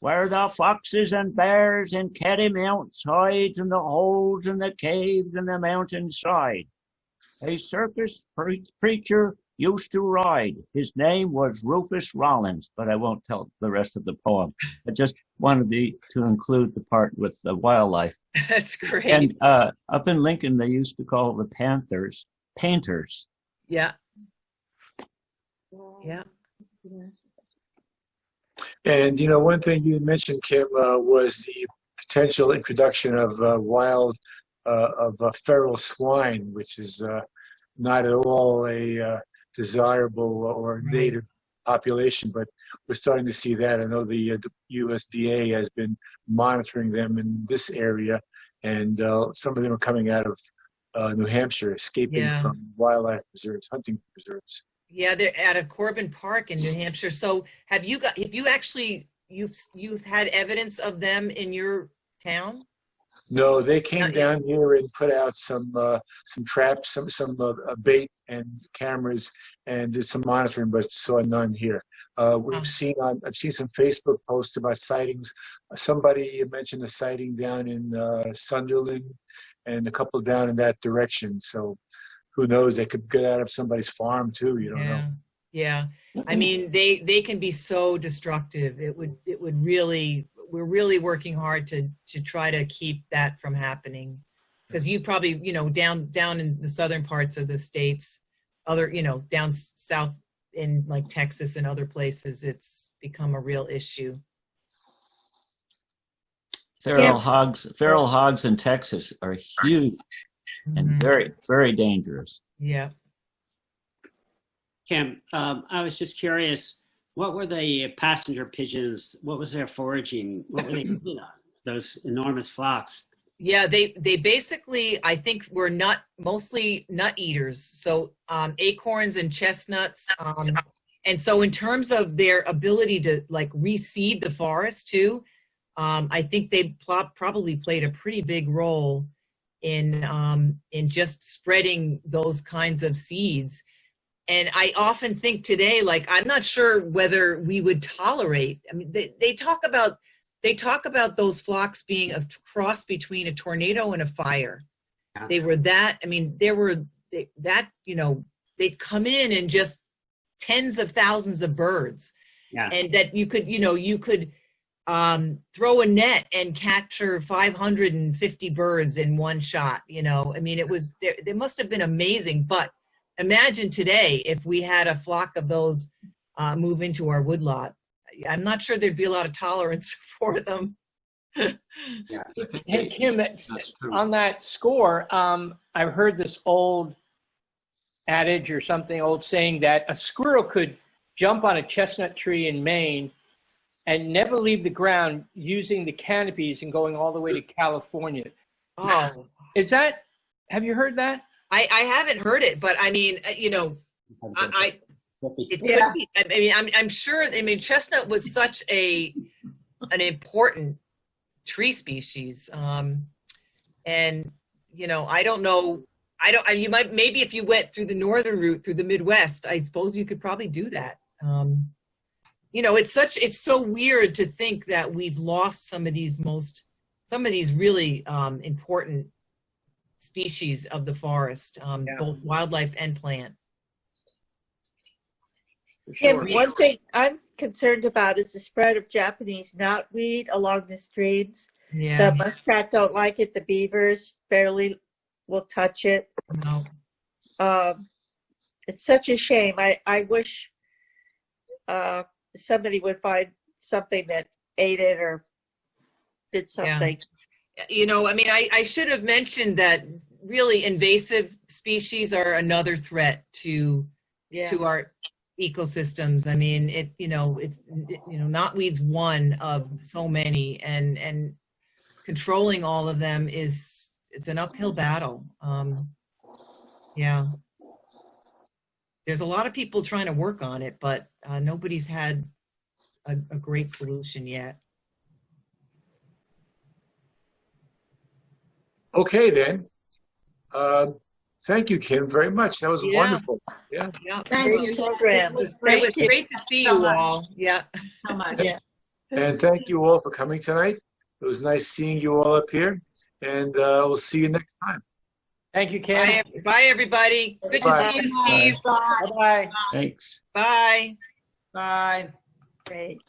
where the foxes and bears in catamounts hide in the holes in the caves in the mountainside. A circus preacher used to ride. His name was Rufus Rollins, but I won't tell the rest of the poem. I just wanted to include the part with the wildlife. That's great. And up in Lincoln, they used to call the panthers painters. Yeah. Yeah. And one thing you mentioned, Kim, was the potential introduction of feral swine, which is not at all a desirable or native population, but we're starting to see that. I know the USDA has been monitoring them in this area, and some of them are coming out of New Hampshire, escaping from wildlife preserves, hunting preserves. Yeah, they're at a Corbin Park in New Hampshire. So have you had evidence of them in your town? No, they came down here and put out some traps, some bait and cameras, and did some monitoring, but saw none here. I've seen some Facebook posts about sightings. Somebody mentioned a sighting down in Sunderland, and a couple down in that direction. So who knows? They could get out of somebody's farm too. You don't know. Yeah. I mean, they can be so destructive. It would really. We're really working hard to try to keep that from happening, because you probably down in the southern parts of the states, down south in like Texas and other places, it's become a real issue. Feral hogs in Texas are huge and very, very dangerous. Yeah. Kim, I was just curious, what were the passenger pigeons? What was their foraging? What were they eating on? Those enormous flocks? Yeah, they basically, I think, were mostly nut eaters. So acorns and chestnuts. And so in terms of their ability to like reseed the forest too, I think they probably played a pretty big role in just spreading those kinds of seeds. And I often think today, like, I'm not sure whether we would tolerate. I mean, they talk about those flocks being a cross between a tornado and a fire. Yeah. They were that. I mean, they'd come in and just tens of thousands of birds, and that you could throw a net and capture 550 birds in one shot. I mean, they must have been amazing, but. Imagine today if we had a flock of those move into our woodlot. I'm not sure there'd be a lot of tolerance for them. Yeah, hey, Kim, on that score, I've heard this old adage or something, old saying that a squirrel could jump on a chestnut tree in Maine and never leave the ground using the canopies and going all the way to California. Oh. Have you heard that? I haven't heard it, but I mean, it could be. I mean, I'm sure. I mean, chestnut was such an important tree species, and I don't know. You might, maybe if you went through the northern route through the Midwest, I suppose you could probably do that. It's so weird to think that we've lost some of these really important species of the forest, both wildlife and plant. Sure. Kim, one thing I'm concerned about is the spread of Japanese knotweed along the streams. Yeah. The muskrat don't like it. The beavers barely will touch it. No. It's such a shame. I wish somebody would find something that ate it or did something. Yeah. I mean, I should have mentioned that really invasive species are another threat to our ecosystems. I mean, knotweed's one of so many, and controlling all of them it's an uphill battle. Yeah. There's a lot of people trying to work on it, but nobody's had a great solution yet. Okay, then. Thank you, Kim, very much. That was wonderful. Yeah. Thank you. It was great to see you all. Yeah. So much. Yeah. And thank you all for coming tonight. It was nice seeing you all up here, and we'll see you next time. Thank you, Kim. Bye, everybody. Good to see you, Steve. Bye. Thanks. Bye. Bye. Great.